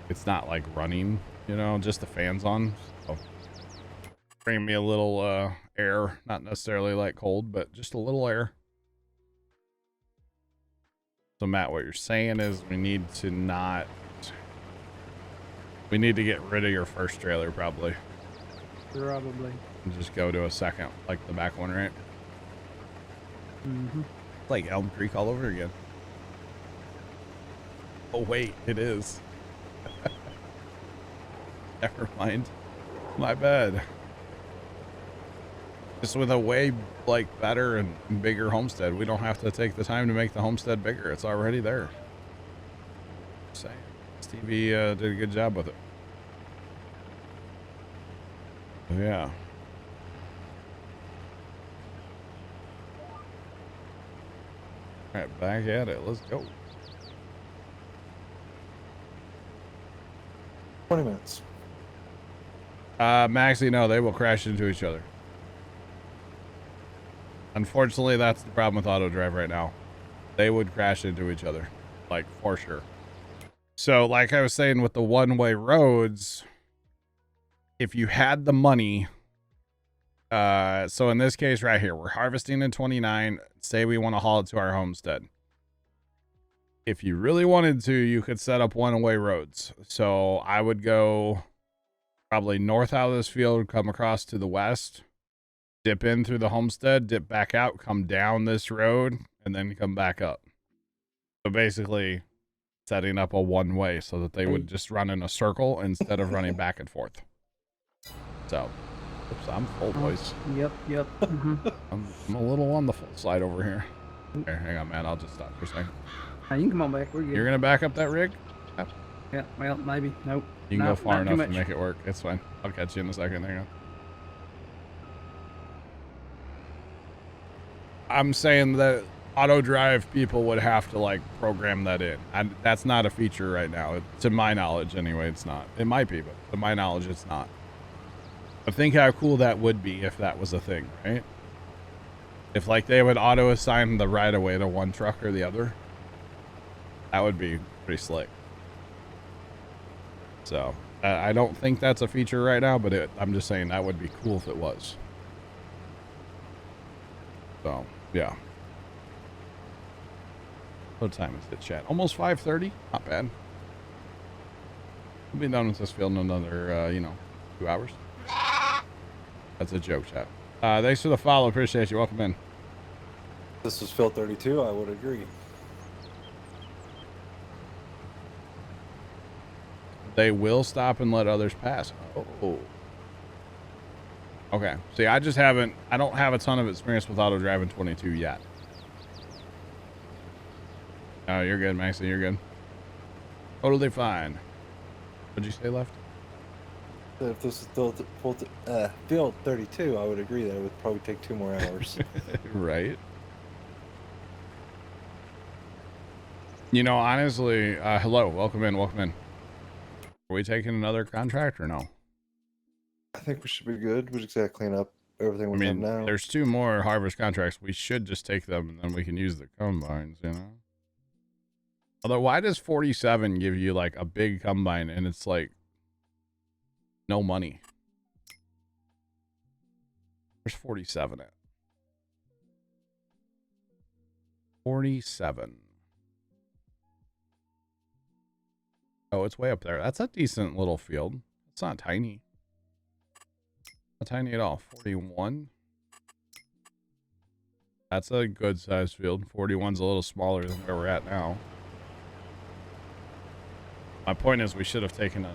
It's not like running, you know, just the fans on. So bring me a little air, not necessarily like cold, but just a little air. So Matt, what you're saying is we need to get rid of your first trailer probably. Probably. And just go to a second, like the back one, right? Mm-hmm. Like Elm Creek all over again. Oh wait, it is. Never mind. My bad. Just with a way like better and bigger homestead, we don't have to take the time to make the homestead bigger. It's already there. Same. Stevie did a good job with it. So, yeah. All right, back at it. Let's go. 20 minutes. Maxie, no, they will crash into each other. Unfortunately, that's the problem with auto drive right now. They would crash into each other, like for sure. So like I was saying with the one-way roads, if you had the money, so in this case right here, we're harvesting in 29, say we want to haul it to our homestead. If you really wanted to, you could set up one-way roads. So I would go probably north out of this field, come across to the west, dip in through the homestead, dip back out, come down this road, and then come back up. So basically setting up a one-way so that they would just run in a circle instead of running back and forth. So, oops, I'm full, boys. Yep. I'm a little on the full side over here. Here, hang on, man. I'll just stop for a second. You can come on back. We're good. You're going to back up that rig? Yeah, well, maybe. Nope. You can go far not too enough to much. make it work. It's fine. I'll catch you in a second. Hang on. I'm saying that auto drive people would have to like program that in. And that's not a feature right now. To my knowledge, anyway, it's not. It might be, but to my knowledge, it's not. But think how cool that would be if that was a thing, right? If like they would auto assign the right of way to one truck or the other, that would be pretty slick. So I don't think that's a feature right now, but I'm just saying that would be cool if it was. So yeah. What time is it, chat? Almost 5:30. Not bad. We'll be done with this field in another, 2 hours. That's a joke, chat. Thanks for the follow. Appreciate you. Welcome in. This was field 32, I would agree. They will stop and let others pass. Oh. Okay. See, I don't have a ton of experience with auto driving 22 yet. Oh, you're good, Maxie. You're good. Totally fine. What'd you say left? If this is field 32, I would agree that it would probably take 2 more hours. Right. You know, honestly, hello. Welcome in. Welcome in. Are we taking another contract or no? I think we should be good. We just gotta clean up everything we have now. There's 2 more harvest contracts. We should just take them and then we can use the combines, you know? Although, why does 47 give you like a big combine and it's like no money? Where's 47 at? 47. Oh, it's way up there. That's a decent little field. It's not tiny. Not tiny at all. 41. That's a good sized field. 41's a little smaller than where we're at now. My point is we should have taken a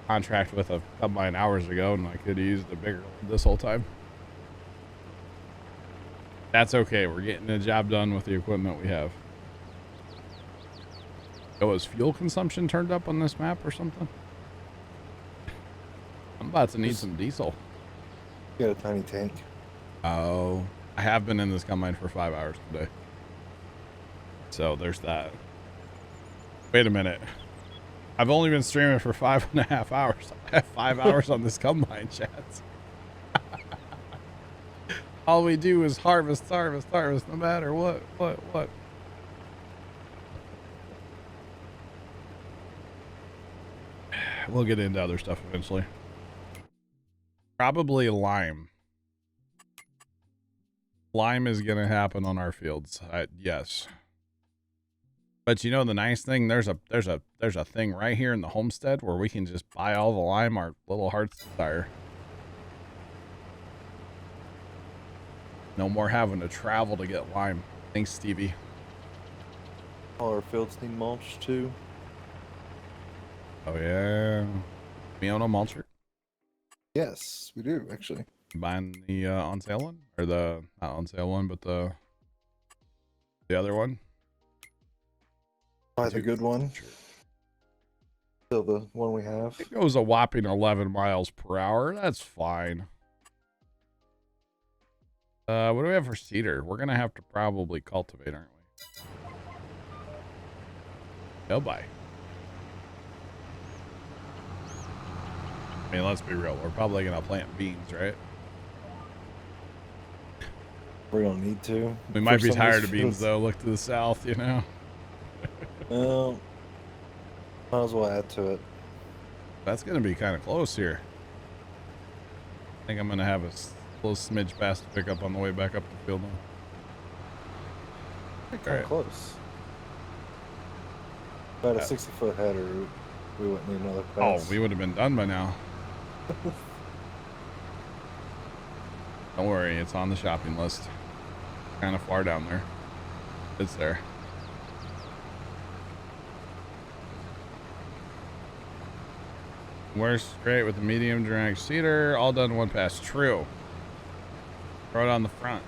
contract with a combine hours ago and I could have used a bigger one this whole time. That's okay. We're getting the job done with the equipment we have. Oh, is fuel consumption turned up on this map or something? I'm about to need some diesel. You got a tiny tank. Oh, I have been in this combine for 5 hours today. So there's that. Wait a minute. I've only been streaming for 5.5 hours. I have 5 hours on this combine, chats. All we do is harvest, no matter what. We'll get into other stuff eventually. Probably lime. Lime is going to happen on our fields. Yes. But you know the nice thing, there's a thing right here in the homestead where we can just buy all the lime our little hearts desire. No more having to travel to get lime. Thanks, Stevie. All our fields need mulch too. Oh yeah. We own a mulcher? Yes, we do actually. Buying the on sale one? Or the not on sale one, but the other one? Buy the good one. Still the one we have. It goes a whopping 11 miles per hour. That's fine. What do we have for cedar? We're gonna have to probably cultivate, aren't we? Go buy. I mean, let's be real. We're probably gonna plant beans, right? We don't need to. We might be tired of beans, though. Look to the south, you know. Well, might as well add to it. That's gonna be kind of close here. I think I'm gonna have a little smidge pass to pick up on the way back up the field now. Kind of close. About a 60-foot header, we wouldn't need another pass. Oh, we would have been done by now. Don't worry, it's on the shopping list. Kind of far down there. It's there. We're straight with the medium drag cedar. All done one pass. True. Throw it on the front.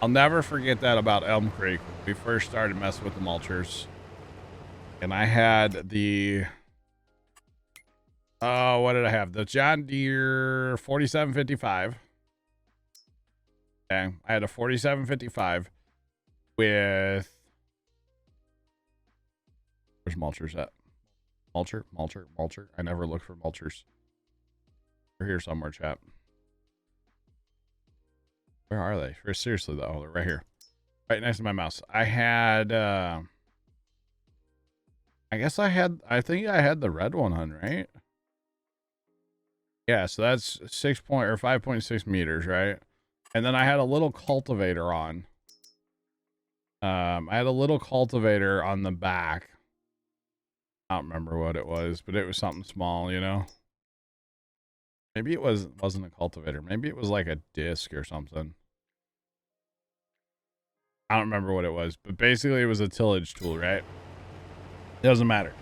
I'll never forget that about Elm Creek. When we first started messing with the mulchers. And I had the... Oh, what did I have? The John Deere 4755. Okay. I had a 4755 with... Where's mulchers at? Mulcher. I never look for mulchers. They're here somewhere, chat. Where are they? Seriously, though. Oh, they're right here. Right next to my mouse. I had... I think I had the red one on, right? Yeah, so that's 5.6 meters, right? And then I had a little cultivator on. I had a little cultivator on the back. I don't remember what it was, but it was something small, you know? Maybe it wasn't a cultivator. Maybe it was like a disc or something. I don't remember what it was, but basically it was a tillage tool, right? It doesn't matter.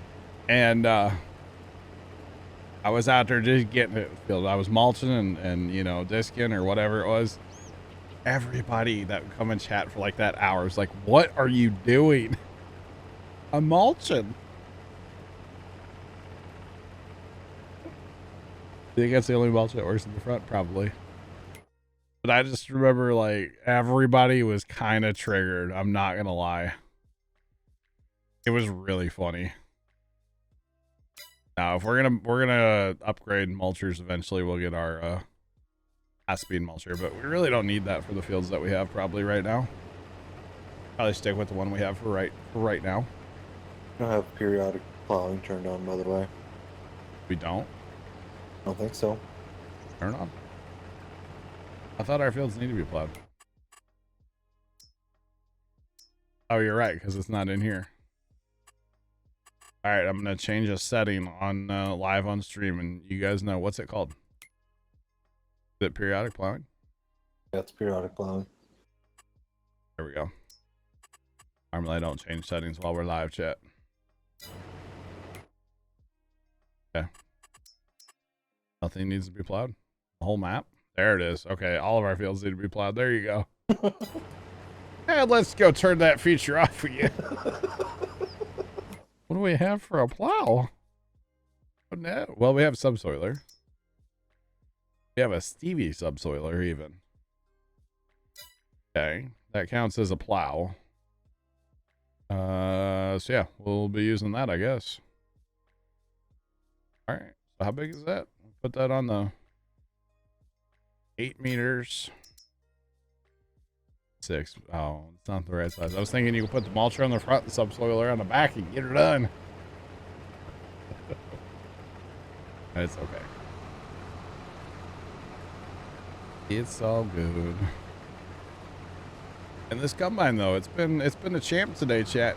And I was out there just getting it filled. I was mulching and you know, disking or whatever it was. Everybody that would come and chat for like that hour was like, what are you doing? I'm mulching. I think that's the only mulch that works in the front, probably. But I just remember like everybody was kind of triggered. I'm not gonna lie. It was really funny. Now, if we're gonna upgrade mulchers eventually, we'll get our high-speed mulcher, but we really don't need that for the fields that we have probably right now. Probably stick with the one we have for right now. I don't have periodic plowing turned on, by the way. We don't. I don't think so. Turn on. I thought our fields need to be plowed. Oh, you're right, because it's not in here. All right, I'm gonna change a setting on live on stream, and you guys know what's it called? Is it periodic plowing? Yeah, it's periodic plowing. There we go. Normally I don't change settings while we're live, chat. Okay. Nothing needs to be plowed. The whole map. There it is. Okay, all of our fields need to be plowed. There you go. And let's go turn that feature off for you. What do we have for a plow? Oh, no. Well, we have subsoiler. We have a Stevie subsoiler even. Okay, that counts as a plow. So yeah, we'll be using that, I guess. All right. So how big is that? Put that on the 8 meters. 6. Oh, it's not the right size. I was thinking you could put the mulcher on the front and subsoiler on the back and get her done. It's okay. It's all good. And this combine though, it's been a champ today, chat.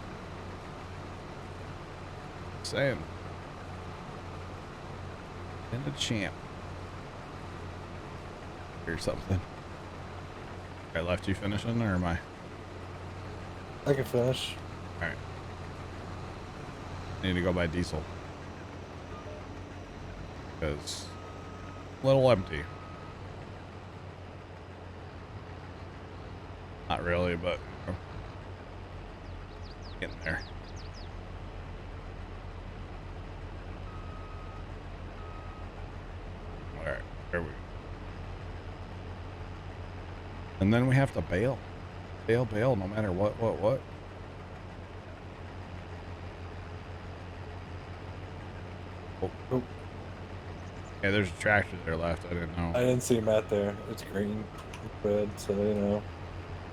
Just saying. Been a champ. Here's something. I left you finishing, or am I? I can finish. All right. I need to go buy diesel. Because a little empty. Not really, but you know, getting there. All right, there we go. And then we have to bail, no matter what. Oh. Yeah, there's a tractor there left. I didn't know. I didn't see Matt there. It's green, it's red, so you know.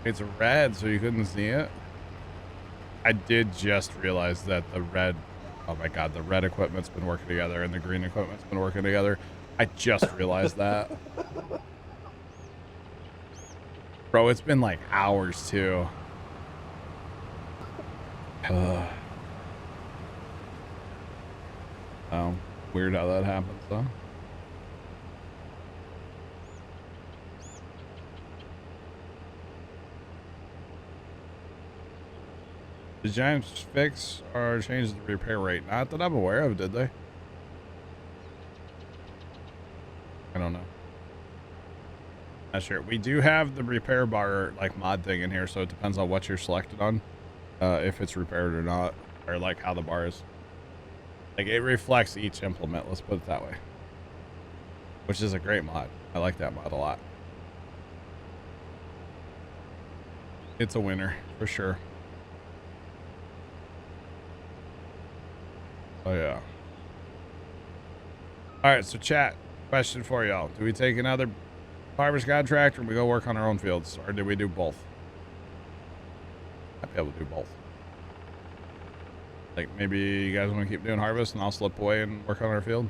It's red, so you couldn't see it. I did just realize that the red, oh my god, the red equipment's been working together and the green equipment's been working together. I just realized that. Bro, it's been like hours too. Oh, weird how that happens though. The Giants fix or change the repair rate? Not that I'm aware of, did they? Not sure. We do have the repair bar like mod thing in here, so it depends on what you're selected on, if it's repaired or not, or like how the bar is. Like it reflects each implement. Let's put it that way. Which is a great mod. I like that mod a lot. It's a winner for sure. Oh yeah. All right, so chat. Question for y'all: do we take another farmer's contract, or we go work on our own fields, or do we do both? I'd be able to do both. Like maybe you guys want to keep doing harvest, and I'll slip away and work on our field.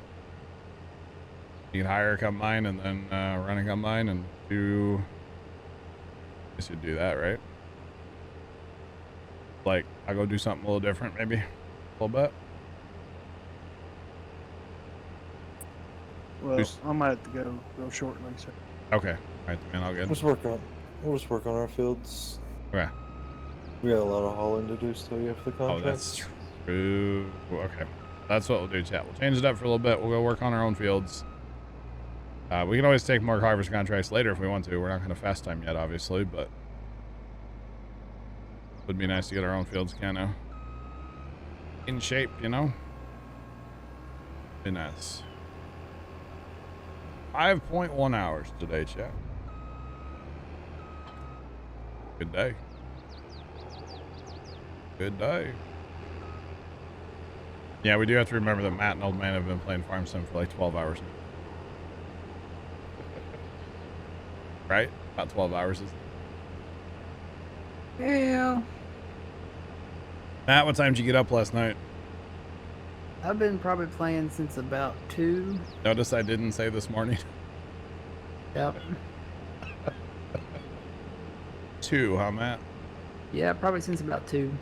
You can hire a combine and then run a combine and do. I should do that, right? Like I'll go do something a little different, maybe a little bit. Well, I might have to go shortly, so. Okay. All right, man. All good. We'll just work on our fields. Okay. We got a lot of hauling to do still yet for the Oh, contract. that's true. Okay. That's what we'll do, chat. We'll change it up for a little bit. We'll go work on our own fields. We can always take more harvest contracts later if we want to. We're not going to fast time yet, obviously, but it would be nice to get our own fields kind of in shape, you know? Be nice. 5.1 hours today, chat. Good day. Good day. Yeah, we do have to remember that Matt and Old Man have been playing Farm Sim for like 12 hours now. Right? About 12 hours is. Yeah. Matt, what time did you get up last night? I've been probably playing since about 2. Notice I didn't say this morning. Yep. 2, huh, Matt? Yeah, probably since about 2.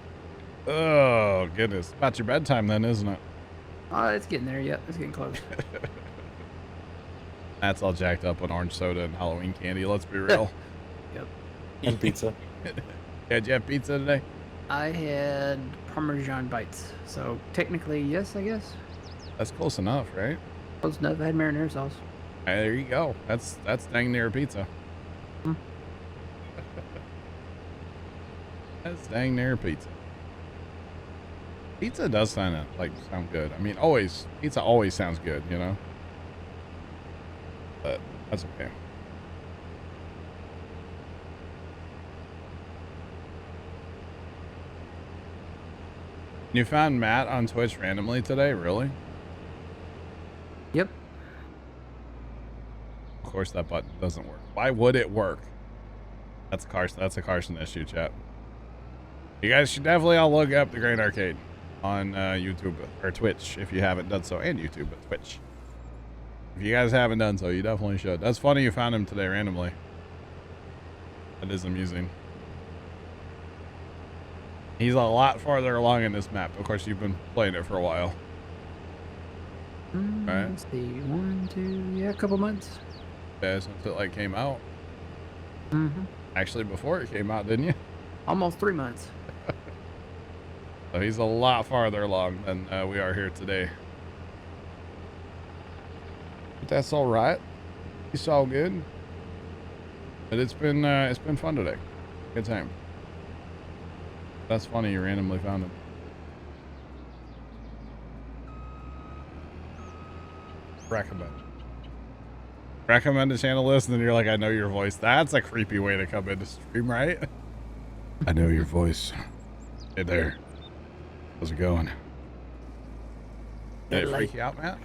Oh, goodness. About your bedtime then, isn't it? Oh, it's getting there. Yep, it's getting close. Matt's all jacked up on orange soda and Halloween candy. Let's be real. Yep. And pizza. Yeah, did you have pizza today? I had Parmesan bites, so technically yes, I guess. That's close enough, right? Close enough. I had marinara sauce. Hey, there you go. That's dang near a pizza. Hmm. That's dang near a pizza. Pizza does sound good. I mean, pizza always sounds good, you know? But that's okay. You found Matt on Twitch randomly today, really? Yep. Of course that button doesn't work. Why would it work? That's a Carson issue, chat. You guys should definitely all look up the Great Arcade on YouTube or Twitch if you haven't done so, and YouTube, but Twitch. If you guys haven't done so, you definitely should. That's funny you found him today randomly. That is amusing. He's a lot farther along in this map. Of course, you've been playing it for a while. Right. Let's see. 1, 2, yeah, a couple months. Yeah, since it came out. Mm-hmm. Actually, before it came out, didn't you? Almost 3 months. So he's a lot farther along than we are here today. But that's all right. It's all good. But it's been fun today. Good time. That's funny you randomly found him. Recommend a channel list, and then you're like, I know your voice. That's a creepy way to come into stream, right? I know your voice. Hey there. How's it going? Did it freak you out, Matt?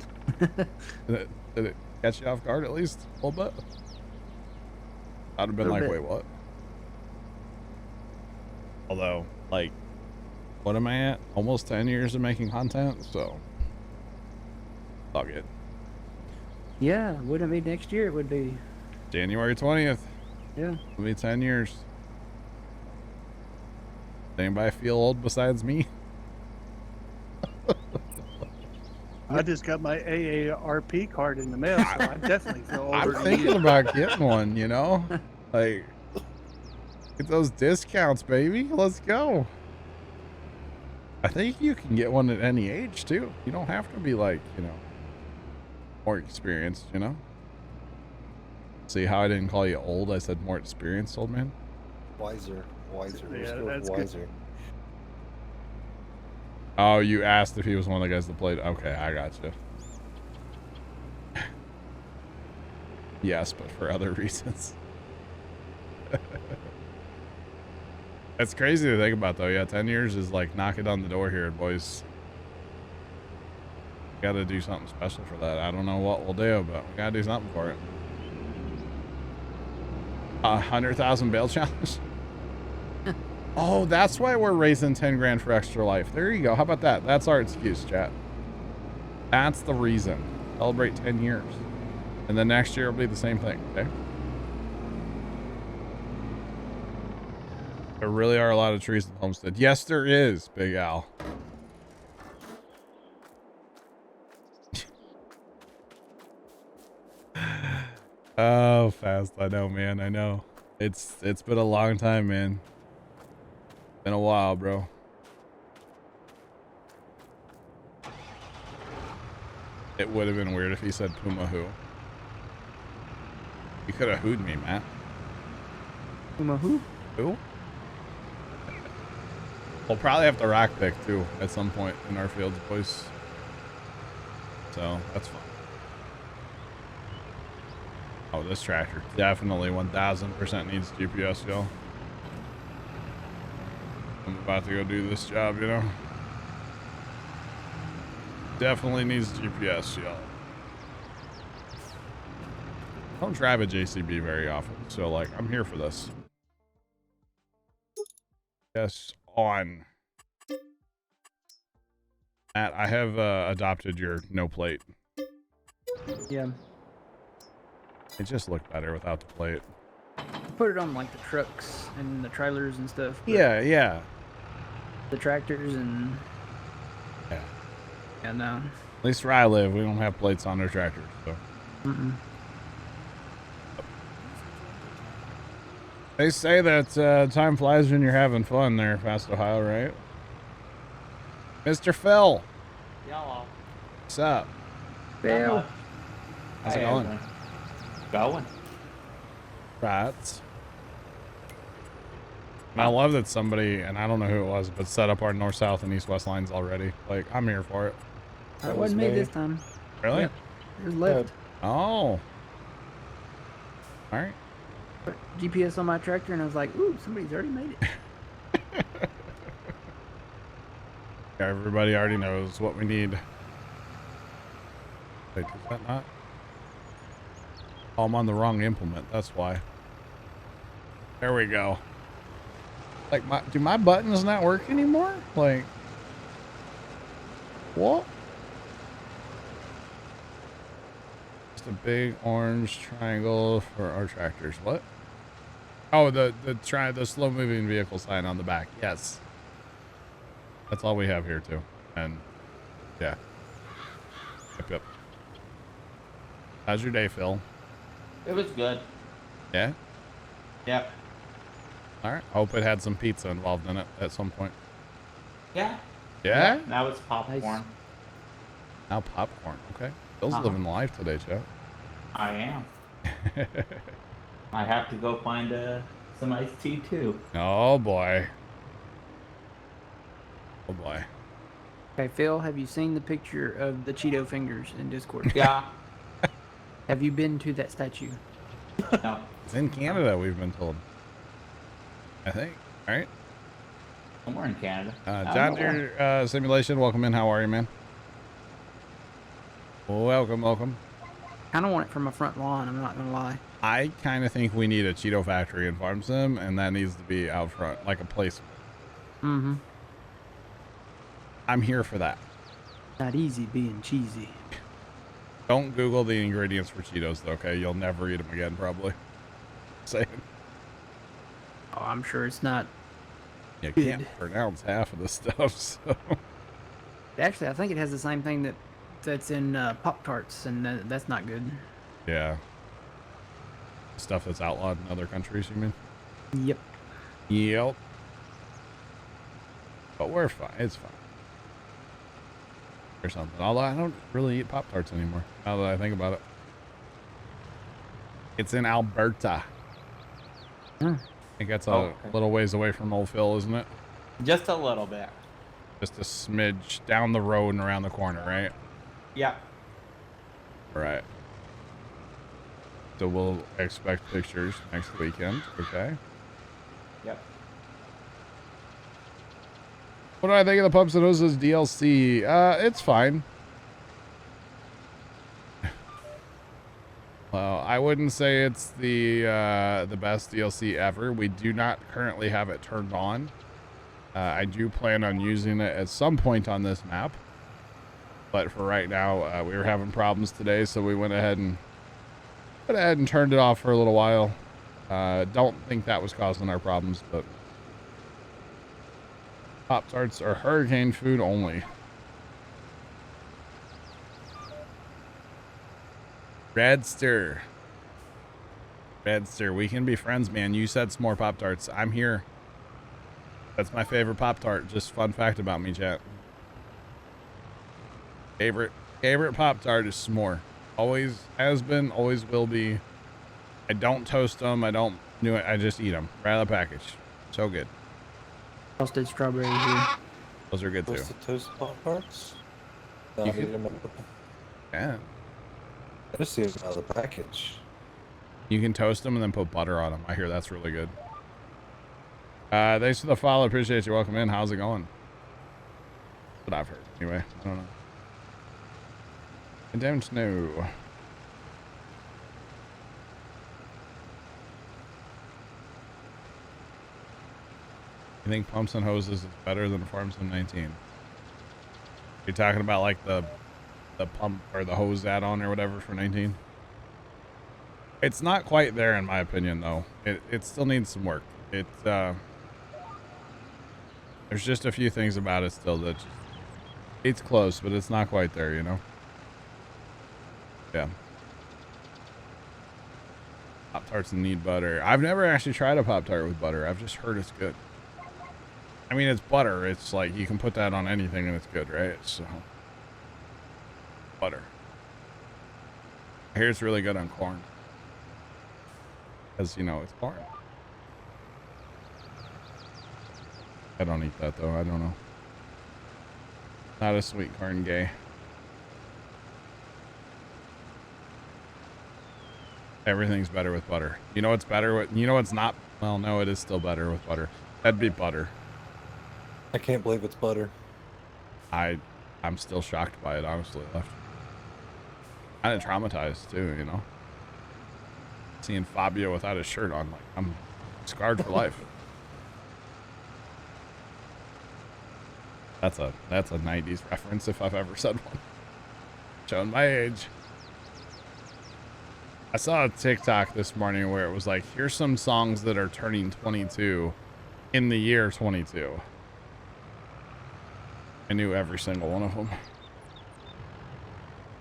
Did it catch you off guard at least a little bit? I'd have been like, wait, what? Although, what am I at? Almost 10 years of making content, so it's all good. Yeah, wouldn't it be next year? It would be January 20th. Yeah. It'll be 10 years. Does anybody feel old besides me? I just got my AARP card in the mail, so I definitely feel older I'm than thinking you. about getting one, you know? Get those discounts, baby. Let's go. I think you can get one at any age, too. You don't have to be more experienced, you know? See how I didn't call you old? I said more experienced, old man. Wiser. Wiser. Yeah, Let's go with that's good. wiser. Oh, you asked if he was one of the guys that played. Okay, I got you. Yes, but for other reasons. That's crazy to think about, though. Yeah, 10 years is like knocking on the door here, boys. Got to do something special for that. I don't know what we'll do, but we got to do something for it. 100,000 bail challenge. Oh, that's why we're raising 10 grand for Extra Life. There you go. How about that? That's our excuse, chat. That's the reason. Celebrate 10 years. And then next year will be the same thing, okay? There really are a lot of trees in Homestead. Yes, there is, Big Al. Oh, fast. I know, man. I know. It's been a long time, man. Been a while, bro. It would have been weird if he said Puma who. You could have hooed me, Matt. Puma who? Who? We'll probably have to rock pick too at some point in our fields, boys. So that's fine. Oh, this tractor definitely 1000% needs GPS, y'all. I'm about to go do this job, you know. Definitely needs GPS, y'all. I don't drive a JCB very often, so like I'm here for this. Yes, on. Matt, I have adopted your no plate. Yeah. It just looked better without the plate. Put it on like the trucks and the trailers and stuff. but Yeah, yeah. The tractors and Yeah. yeah, no. At least where I live, we don't have plates on our tractors, so. Mm-mm. They say that time flies when you're having fun there, Fast Ohio, right? Mr. Phil, Y'all. what's up? Bill. How's it going? Going. Right. And I love that somebody, and I don't know who it was, but set up our north, south, and east, west lines already. Like, I'm here for it. That wasn't me this time. Really? Yep. There's left. Oh. All right. Put GPS on my tractor and I was like, ooh, somebody's already made it. Everybody already knows what we need. Wait, is that not? Oh, I'm on the wrong implement. That's why. There we go. Like, do my buttons not work anymore? Like, what? Just a big orange triangle for our tractors. What? Oh, the slow moving vehicle sign on the back. Yes. That's all we have here too. And yeah. Yep. How's your day, Phil? It was good. Yeah? Yep. All right. I hope it had some pizza involved in it at some point. Yeah. Yeah? Now it's popcorn. Nice. Now popcorn. Okay. Phil's Uh-huh. living life today, Joe. I am. I have to go find some iced tea too. Oh boy. Oh boy. Okay, Phil, have you seen the picture of the Cheeto fingers in Discord? Yeah. Have you been to that statue? No. It's in Canada, we've been told. I think. All right. Somewhere in Canada. I don't John know where. Deere Simulation, welcome in. How are you, man? Welcome, welcome. Kind of want it for my front lawn, I'm not gonna lie. I kind of think we need a Cheeto factory in Farm Sim, and that needs to be out front, like a place. Mm-hmm. I'm here for that. Not easy being cheesy. Don't Google the ingredients for Cheetos, though, okay? You'll never eat them again, probably. Saying. Oh, I'm sure it's not. You Good. can't pronounce half of the stuff, so. Actually, I think it has the same thing that's in Pop-Tarts, and that's not good. Yeah. Stuff that's outlawed in other countries, you mean? Yep. Yep. But we're fine. It's fine. Or something. Although I don't really eat Pop-Tarts anymore, now that I think about it. It's in Alberta. Hmm. I think that's a Okay. little ways away from Old Phil, isn't it? Just a little bit. Just a smidge down the road and around the corner, right? Yeah. Right. So we'll expect pictures next weekend. Okay. Yep. What do I think of the Pumps and Hoses DLC? It's fine. Well, I wouldn't say it's the best DLC ever. We do not currently have it turned on. I do plan on using it at some point on this map, but for right now, we were having problems today, so we went ahead and turned it off for a little while. Don't think that was causing our problems, but Pop-Tarts are hurricane food only. Redster, we can be friends, man. You said s'more Pop-Tarts. I'm here. That's my favorite Pop-Tart. Just fun fact about me, chat. Favorite Pop-Tart is s'more. Always has been, always will be. I don't toast them. I don't do it. I just eat them right out of the package. So good. Toasted strawberries here. Those are good too. Toasted toast Pop-Tarts? No, You I could- need them. Yeah. I just see them out of the package. You can toast them and then put butter on them. I hear that's really good. Thanks for the follow. Appreciate you. Welcome in. How's it going? What I've heard. Anyway, I don't know. I don't know. You think Pumps and Hoses is better than Farm Sim 19? You're talking about like the pump or the hose add-on or whatever for 19? It's not quite there in my opinion though. It still needs some work. There's just a few things about it still that just, it's close, but it's not quite there, you know? Yeah. Pop-Tarts need butter. I've never actually tried a Pop-Tart with butter. I've just heard it's good. I mean, it's butter. It's like you can put that on anything and it's good, right? So, butter. I hear it's really good on corn. Because, you know, it's corn. I don't eat that, though. I don't know. Not a sweet corn gay. Everything's better with butter. You know what's better with... You know what's not... Well, no, it is still better with butter. That'd be butter. I can't believe it's butter. I'm still shocked by it, honestly. Kind of traumatized, too, you know? Seeing Fabio without his shirt on, like, I'm scarred for life. That's a 90s reference if I've ever said one. Showing my age. I saw a TikTok this morning where it was like, here's some songs that are turning 22 in the year 22. I knew every single one of them.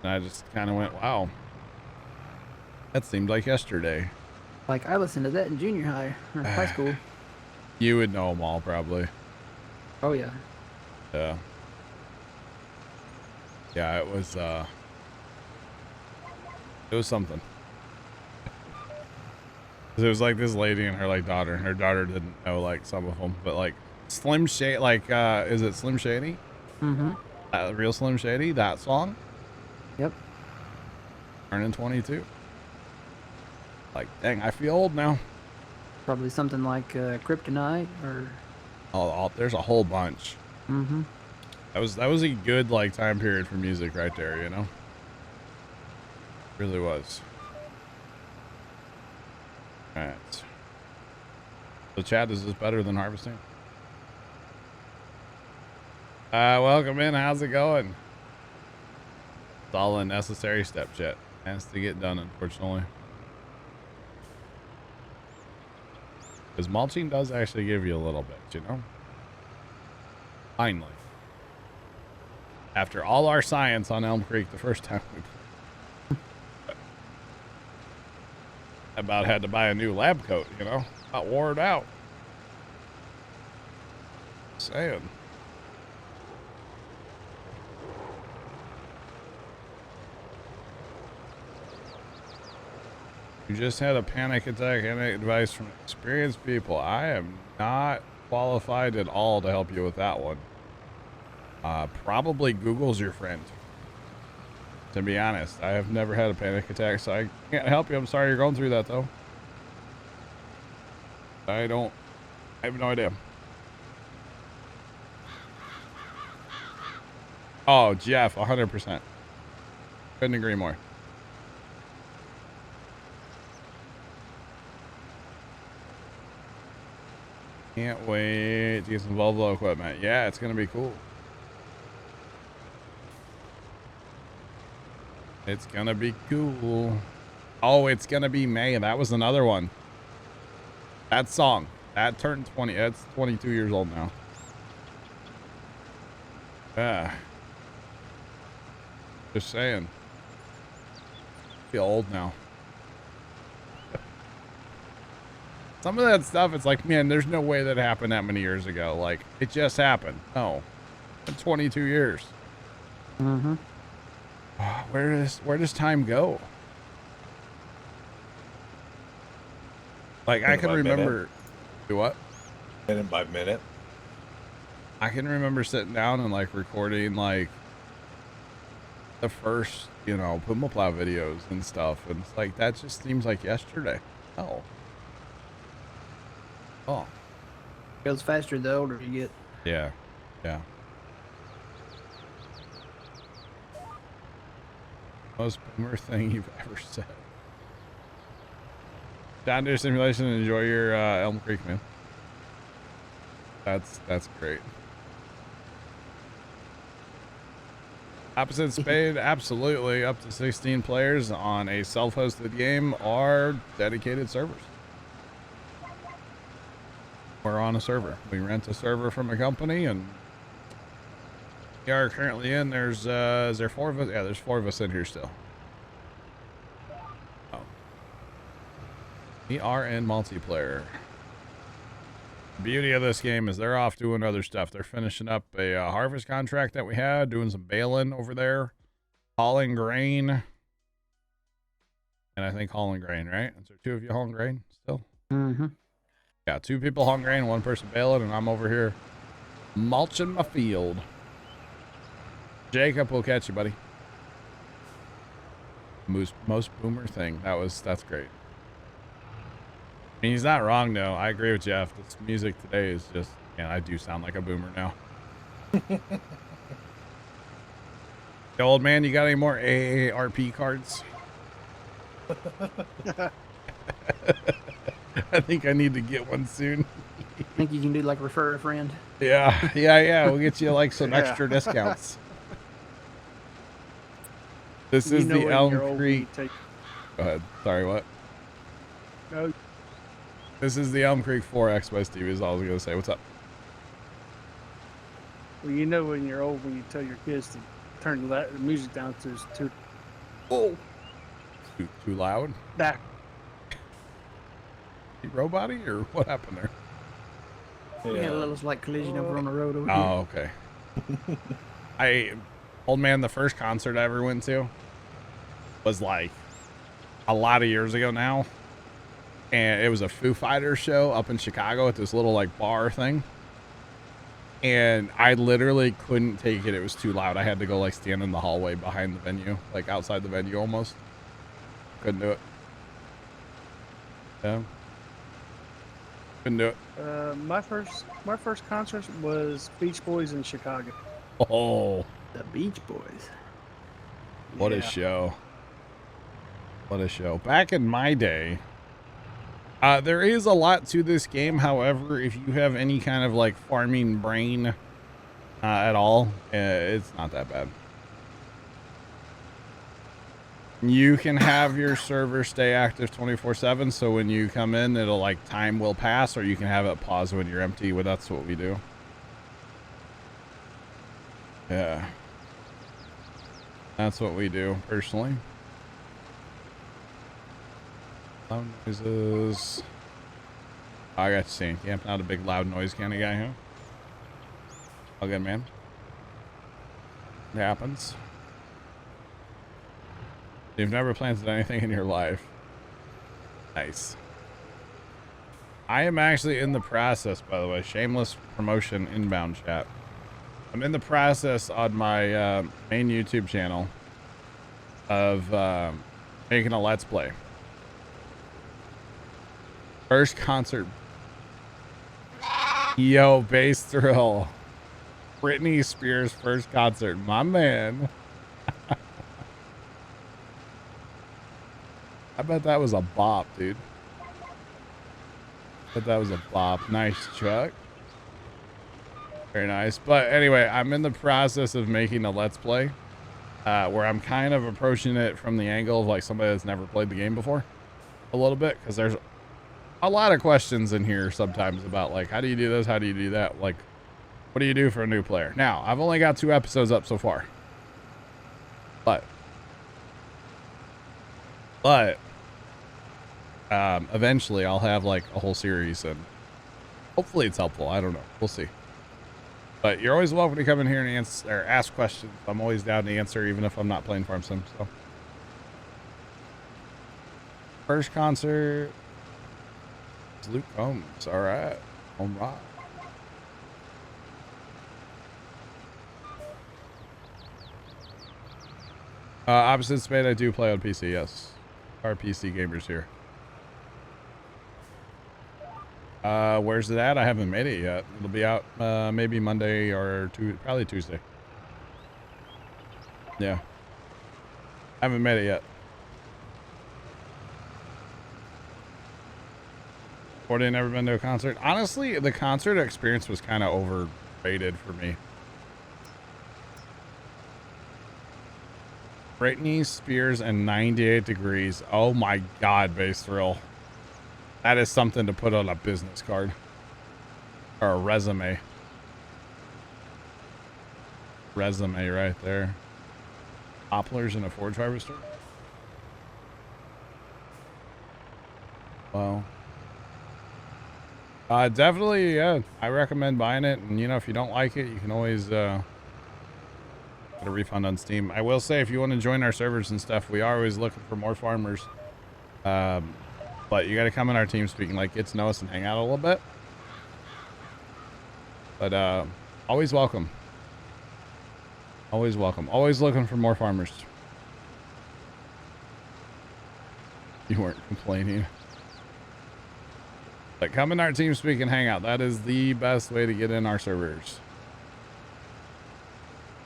And I just kind of went, wow. That seemed like yesterday. Like, I listened to that in junior high or high school. You would know them all, probably. Oh, yeah. Yeah. Yeah, it was something. 'Cause it was like this lady and her like daughter, and her daughter didn't know like some of them, but like Slim Shady, like is it Slim Shady? Mm-hmm. Real Slim Shady, that song? Yep. Turning 22. Like, dang, I feel old now. Probably something like Kryptonite or... Oh, there's a whole bunch. Mm-hmm. That was a good like time period for music right there, you know? Really was. Alright. So chat, is this better than harvesting? Welcome in, how's it going? It's all a necessary step, chat. Has to get done, unfortunately. Because mulching does actually give you a little bit, you know? Finally. After all our science on Elm Creek the first time we about had to buy a new lab coat, you know? About wore it out. Saying. You just had a panic attack and advice from experienced people. I am not qualified at all to help you with that one. Probably Google's your friend. To be honest, I have never had a panic attack, so I can't help you. I'm sorry you're going through that, though. I have no idea. Oh, Jeff, 100%. Couldn't agree more. Can't wait to get some Volvo equipment. Yeah, it's going to be cool. It's going to be cool. Oh, it's going to be May. That was another one. That song. That turned 20. That's 22 years old now. Yeah. Just saying. Feel old now. Some of that stuff, it's like, man, there's no way that happened that many years ago. Like, it just happened. No. 22 years. Mm-hmm. Where does time go? Like, I can remember. Do what? Minute by minute. I can remember sitting down and like recording like the first, you know, Puma Plow videos and stuff, and it's like that just seems like yesterday. Oh. Oh. Goes faster the older you get. Yeah. Yeah. Most boomer thing you've ever said. John Deere Simulation, enjoy your Elm Creek, man. That's great. Opposite Spade, absolutely. Up to 16 players on a self-hosted game are dedicated servers. We're on a server. We rent a server from a company, and we are currently in. There's is there 4 of us? Yeah, there's 4 of us in here still. Oh. We are in multiplayer. The beauty of this game is they're off doing other stuff. They're finishing up a harvest contract that we had, doing some baling over there, hauling grain, and I think hauling grain, right? Is there 2 of you hauling grain still? Mm-hmm. Yeah, 2 people hauling grain, 1 person baling, and I'm over here mulching my field. Jacob will catch you, buddy. Most boomer thing. That's great. I mean, he's not wrong though. I agree with Jeff. This music today is just, man, I do sound like a boomer now. Hey, old man, you got any more AARP cards? I think I need to get one soon. Think you can do like refer a friend? Yeah. We'll get you like some extra discounts. This is the Elm Creek. Go ahead. Sorry, what? No. This is the Elm Creek 4X by Stevie is all I was going to say. What's up? Well, you know when you're old when you tell your kids to turn the music down to too. Oh. Too loud? Back. Robot-y or what happened there? We had a little like collision over on the road over here. Oh, okay. Old man, the first concert I ever went to was like a lot of years ago now. And it was a Foo Fighters show up in Chicago at this little like bar thing. And I literally couldn't take it. It was too loud. I had to go like stand in the hallway behind the venue, like outside the venue almost. Couldn't do it. Yeah. Couldn't do it. My first concert was Beach Boys in Chicago. Oh, The Beach Boys. what a show. What a show. Back in my day, there is a lot to this game. However, if you have any kind of like farming brain at all, it's not that bad. You can have your server stay active 24/7, so when you come in, it'll like time will pass, or you can have it pause when you're empty. Well, that's what we do. Yeah. That's what we do, personally. Loud noises. Oh, I got you saying, yeah, I'm not a big loud noise kind of guy, huh? All good, man. It happens. You've never planted anything in your life. Nice. I am actually in the process, by the way, shameless promotion inbound chat. I'm in the process on my main YouTube channel of making a Let's Play. First concert. Yo, bass thrill. Britney Spears' first concert. My man. I bet that was a bop, dude. But that was a bop. Nice, Chuck. Very nice. But anyway, I'm in the process of making a Let's Play where I'm kind of approaching it from the angle of like somebody that's never played the game before a little bit, because there's a lot of questions in here sometimes about like, how do you do this? How do you do that? Like, what do you do for a new player? Now, I've only got 2 episodes up so far, but eventually I'll have like a whole series, and hopefully it's helpful. I don't know. We'll see. But you're always welcome to come in here and answer or ask questions. I'm always down to answer, even if I'm not playing Farm Sim. So, first concert, Luke Combs. All right, home rock. Opposite Spade, I do play on PC. Yes, our PC gamers here. Where's it at? I haven't made it yet. It'll be out maybe Monday or probably Tuesday. Yeah. I haven't made it yet. 40 never been to a concert. Honestly, the concert experience was kind of overrated for me. Britney Spears and 98 Degrees. Oh my God, Bass Thrill. That is something to put on a business card or a resume. Resume right there. Poplars in a Ford harvester. Wow. Definitely, yeah. I recommend buying it, and you know, if you don't like it, you can always get a refund on Steam. I will say, if you want to join our servers and stuff, we are always looking for more farmers. But you got to come in our team speaking, like, get to know us and hang out a little bit. But always welcome. Always welcome. Always looking for more farmers. You weren't complaining. But come in our team speak and hang out. That is the best way to get in our servers.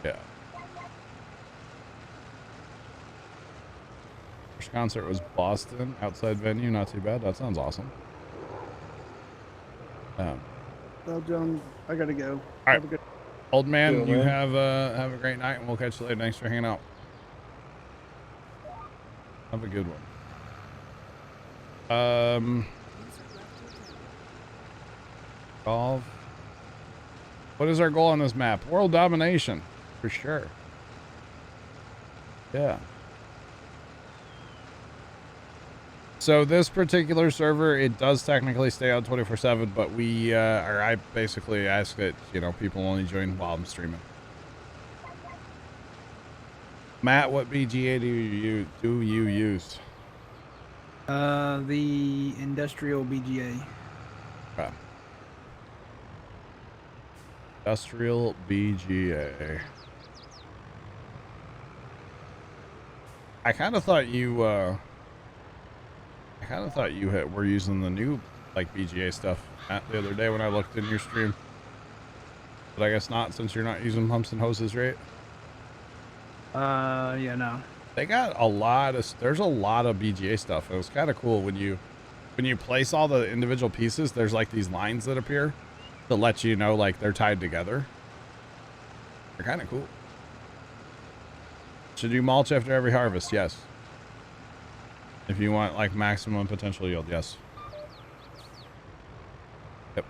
Yeah. First concert was Boston, outside venue, not too bad. That sounds awesome. Well, John, I gotta go. All right, Have a good old man, Good, you man. have a great night, and we'll catch you later. Thanks for hanging out. Have a good one. Golf. What is our goal on this map? World domination, for sure. Yeah. So this particular server, it does technically stay on 24/7, but we, or I basically ask that, you know, people only join while I'm streaming. Matt, what BGA do you use? The industrial BGA. Okay. Industrial BGA. I kind of thought you, were using the new, like, BGA stuff the other day when I looked in your stream. But I guess not, since you're not using pumps and hoses, right? Yeah, no. They got a lot of, there's a lot of BGA stuff. It was kind of cool when you place all the individual pieces, there's like these lines that appear to let you know, like, they're tied together. They're kind of cool. Should you mulch after every harvest? Yes. If you want, like, maximum potential yield, yes. Yep.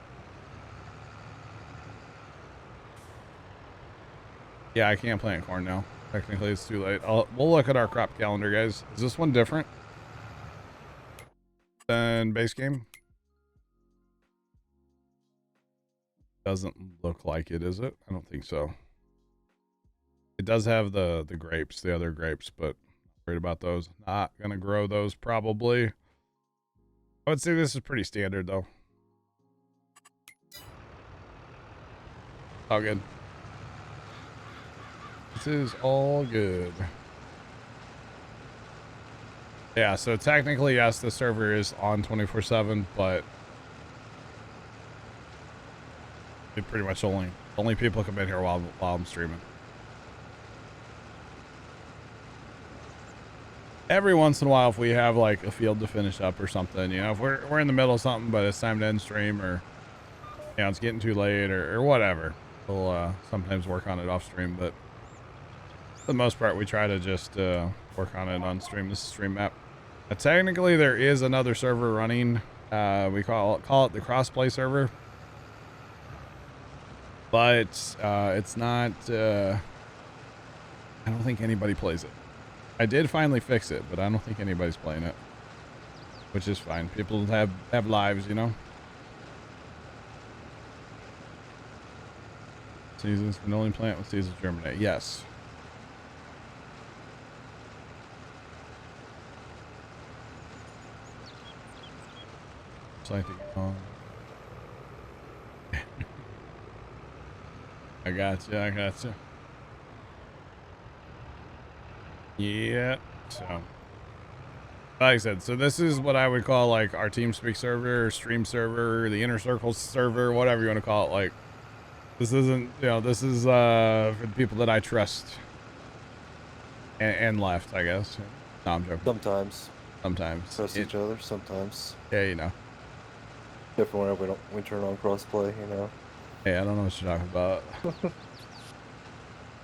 Yeah, I can't plant corn now. Technically, it's too late. We'll look at our crop calendar, guys. Is this one different than base game? Doesn't look like it, is it? I don't think so. It does have the grapes, the other grapes, but worried about those. Not gonna grow those probably. I would say this is pretty standard though. All good. This is all good. Yeah, so technically, yes, the server is on 24/7, but it pretty much only people come in here while I'm streaming. Every once in a while, if we have like a field to finish up or something, you know, if we're in the middle of something, but it's time to end stream, or you know, it's getting too late, or whatever, we'll sometimes work on it off stream. But for the most part, we try to just work on it on stream. This is stream map. Technically, there is another server running. We call it the crossplay server, but it's not. I don't think anybody plays it. I did finally fix it, but I don't think anybody's playing it, which is fine. People have lives, you know. Seasons can only plant when seasons germinate. Yes. It's like I gotcha. I gotcha. Yeah. So, like I said, so this is what I would call like our TeamSpeak server, stream server, the Inner Circle server, whatever you want to call it. Like, this isn't, you know, this is for the people that I trust and left, I guess. No, I'm joking. Sometimes. Trust each other. Sometimes. Yeah, you know. Different whenever we turn on crossplay, you know. Hey, I don't know what you're talking about.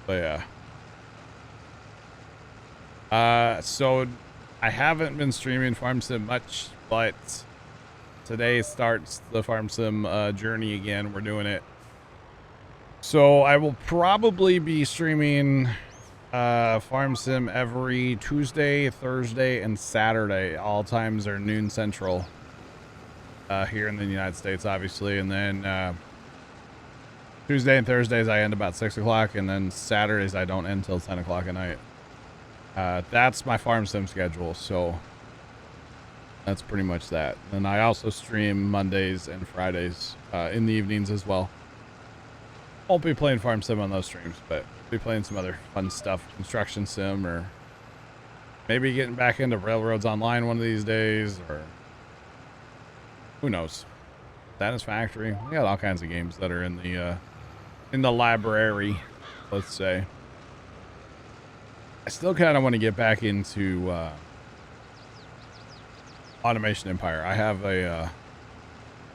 But yeah. So I haven't been streaming Farm Sim much, but today starts the Farm Sim journey again. We're doing it. So I will probably be streaming Farm Sim every Tuesday, Thursday, and Saturday. All times are noon central here in the United States, obviously. And then Tuesday and Thursdays I end about 6 o'clock, and then Saturdays I don't end till 10 o'clock at night. That's my Farm Sim schedule, so that's pretty much that. And I also stream Mondays and Fridays in the evenings as well. Won't be playing Farm Sim on those streams, but be playing some other fun stuff, Construction Sim, or maybe getting back into Railroads Online one of these days, or who knows. Satisfactory. We got all kinds of games that are in the library, let's say. I still kind of want to get back into Automation Empire. I have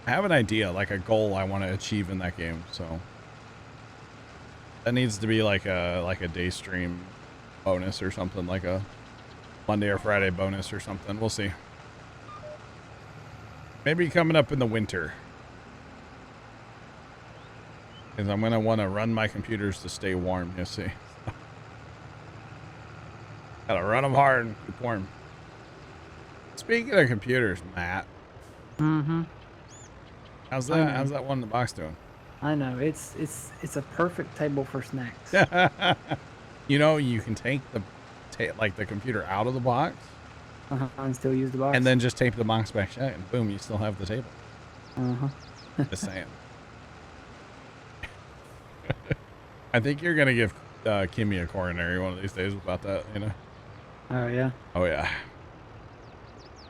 an idea, like a goal I want to achieve in that game. So that needs to be like a day stream bonus or something, like a Monday or Friday bonus or something. We'll see. Maybe coming up in the winter, because I'm gonna want to run my computers to stay warm. You see. Gotta run them hard and keep warm. Speaking of computers, Matt. Mm-hmm. How's that one in the box doing? I know it's a perfect table for snacks. You know, you can take the computer out of the box. And still use the box. And then just tape the box back shut, and boom, you still have the table. Just saying. I think you're gonna give Kimmy a coronary one of these days about that, you know. Oh yeah. Oh yeah.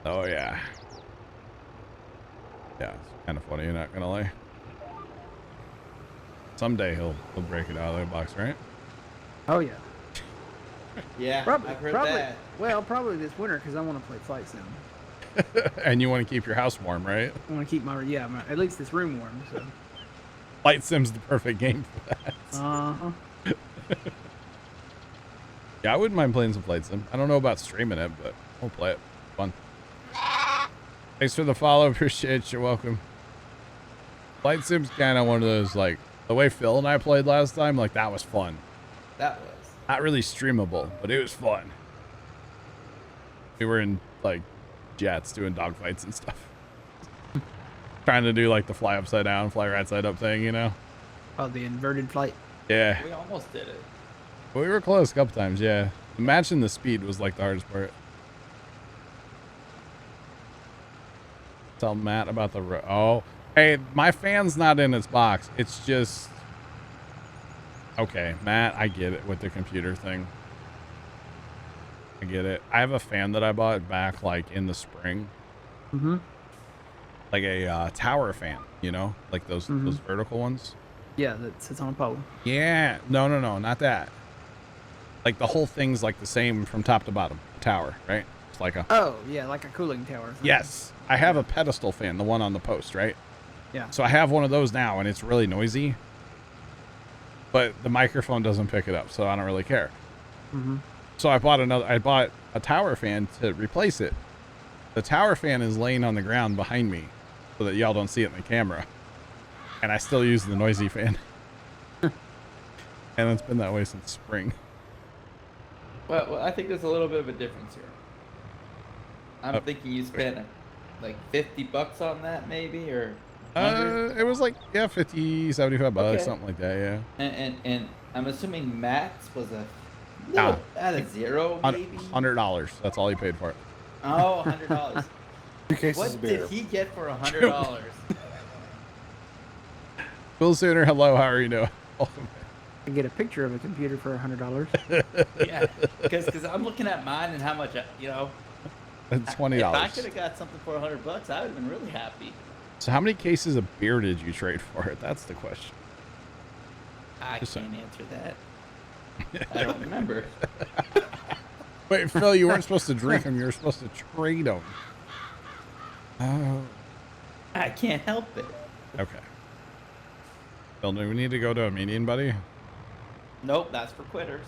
Oh yeah. Yeah, it's kind of funny. You're not gonna lie. Someday he'll break it out of the box, right? Oh yeah. Yeah, Probably, I've heard probably, that. Well, probably this winter because I want to play Flight Sim. And you want to keep your house warm, right? I want to keep my at least this room warm. So. Flight Sim's the perfect game for that. Yeah, I wouldn't mind playing some Flight Sim. I don't know about streaming it, but we'll play it. Fun. Thanks for the follow. Appreciate you. Welcome. Flight Sim's kind of one of those, like, the way Phil and I played last time, like, that was fun. That was. Not really streamable, but it was fun. We were in, like, jets doing dogfights and stuff. Trying to do, like, the fly upside down, fly right side up thing, you know? Oh, the inverted flight. Yeah. We almost did it. We were close a couple times, yeah. Matching the speed was, like, the hardest part. Tell Matt about the oh, hey, my fan's not in its box. It's just okay, Matt. I get it with the computer thing. I get it. I have a fan that I bought back like in the spring. Mm-hmm. Like a tower fan, you know, like those vertical ones. Yeah, that sits on a pole. Yeah, no, not that. Like the whole thing's like the same from top to bottom. Tower, right? It's like a. Oh yeah, like a cooling tower. Thing. Yes, I have a pedestal fan, the one on the post, right? Yeah. So I have one of those now, and it's really noisy. But the microphone doesn't pick it up, so I don't really care. Mm-hmm. So I bought a tower fan to replace it. The tower fan is laying on the ground behind me so that y'all don't see it in the camera. And I still use the noisy fan. And it's been that way since spring. Well, I think there's a little bit of a difference here. I'm thinking you spent like $50 on that maybe, or 100? It was like, yeah, 50, 75 bucks, Okay. something like that, yeah. And I'm assuming Matt's was a little at a zero maybe? $100. That's all he paid for it. Oh, $100. 2 cases What of beer. did he get for $100? Bill Sooner, hello, how are you doing? I get a picture of a computer for $100. Yeah, because I'm looking at mine and how much, you know. It's $20. If I could have got something for $100, I would have been really happy. So how many cases of beer did you trade for it? That's the question. I Just can't answer that. I don't remember. Wait, Phil, you weren't supposed to drink them. You were supposed to trade them. Oh. I can't help it. Okay. Phil, do we need to go to a meeting, buddy? Nope, that's for quitters.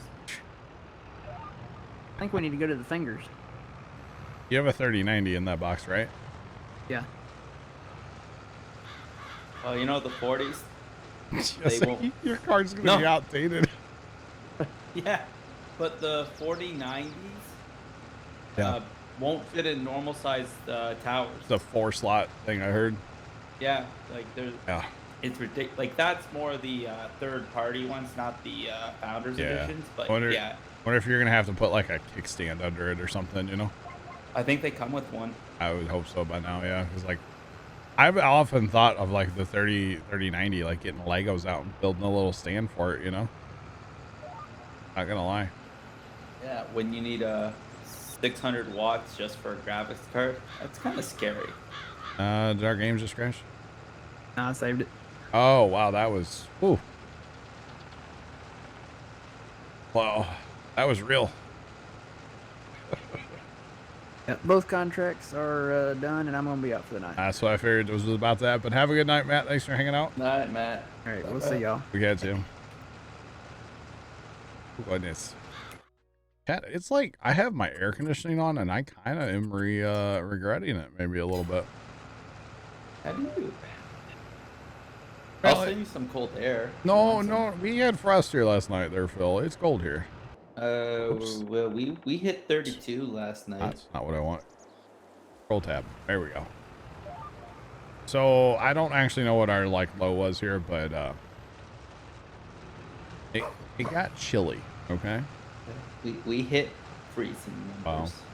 I think we need to go to the fingers. You have a 3090 in that box, right? Yeah. Oh, you know the 40s? Yes, won't- your card's going to be No. outdated. Yeah, but the 4090s Yeah. won't fit in normal sized towers. The 4-slot thing I heard. Yeah, like there's, Yeah. it's ridiculous. Like that's more the third party ones, not the founders Yeah. editions. But Wonder- yeah, Wonder if you're going to have to put like a kickstand under it or something, you know? I think they come with one. I would hope so by now, yeah. Because like, I've often thought of like the 3090, like getting Legos out and building a little stand for it, you know? Not gonna lie. Yeah, when you need 600 watts just for a graphics card, that's kind of scary. Did our game just crash? Nah, I saved it. Oh, wow, that was, whew. Wow, that was real. Yeah, both contracts are done, and I'm gonna be out for the night. That's what I figured it was about that. But have a good night, Matt. Thanks for hanging out. Night, Matt. All right, we'll see y'all. We got you. Goodness. Cat, it's like I have my air conditioning on, and I kind of am regretting it maybe a little bit. How do you? Well, I'll send you some cold air. No, we had frost here last night there, Phil. It's cold here. Oops. Well, we hit 32 last night. That's not what I want. Scroll tab. There we go. So I don't actually know what our like low was here, but it got chilly. Okay. We hit freezing numbers. Wow.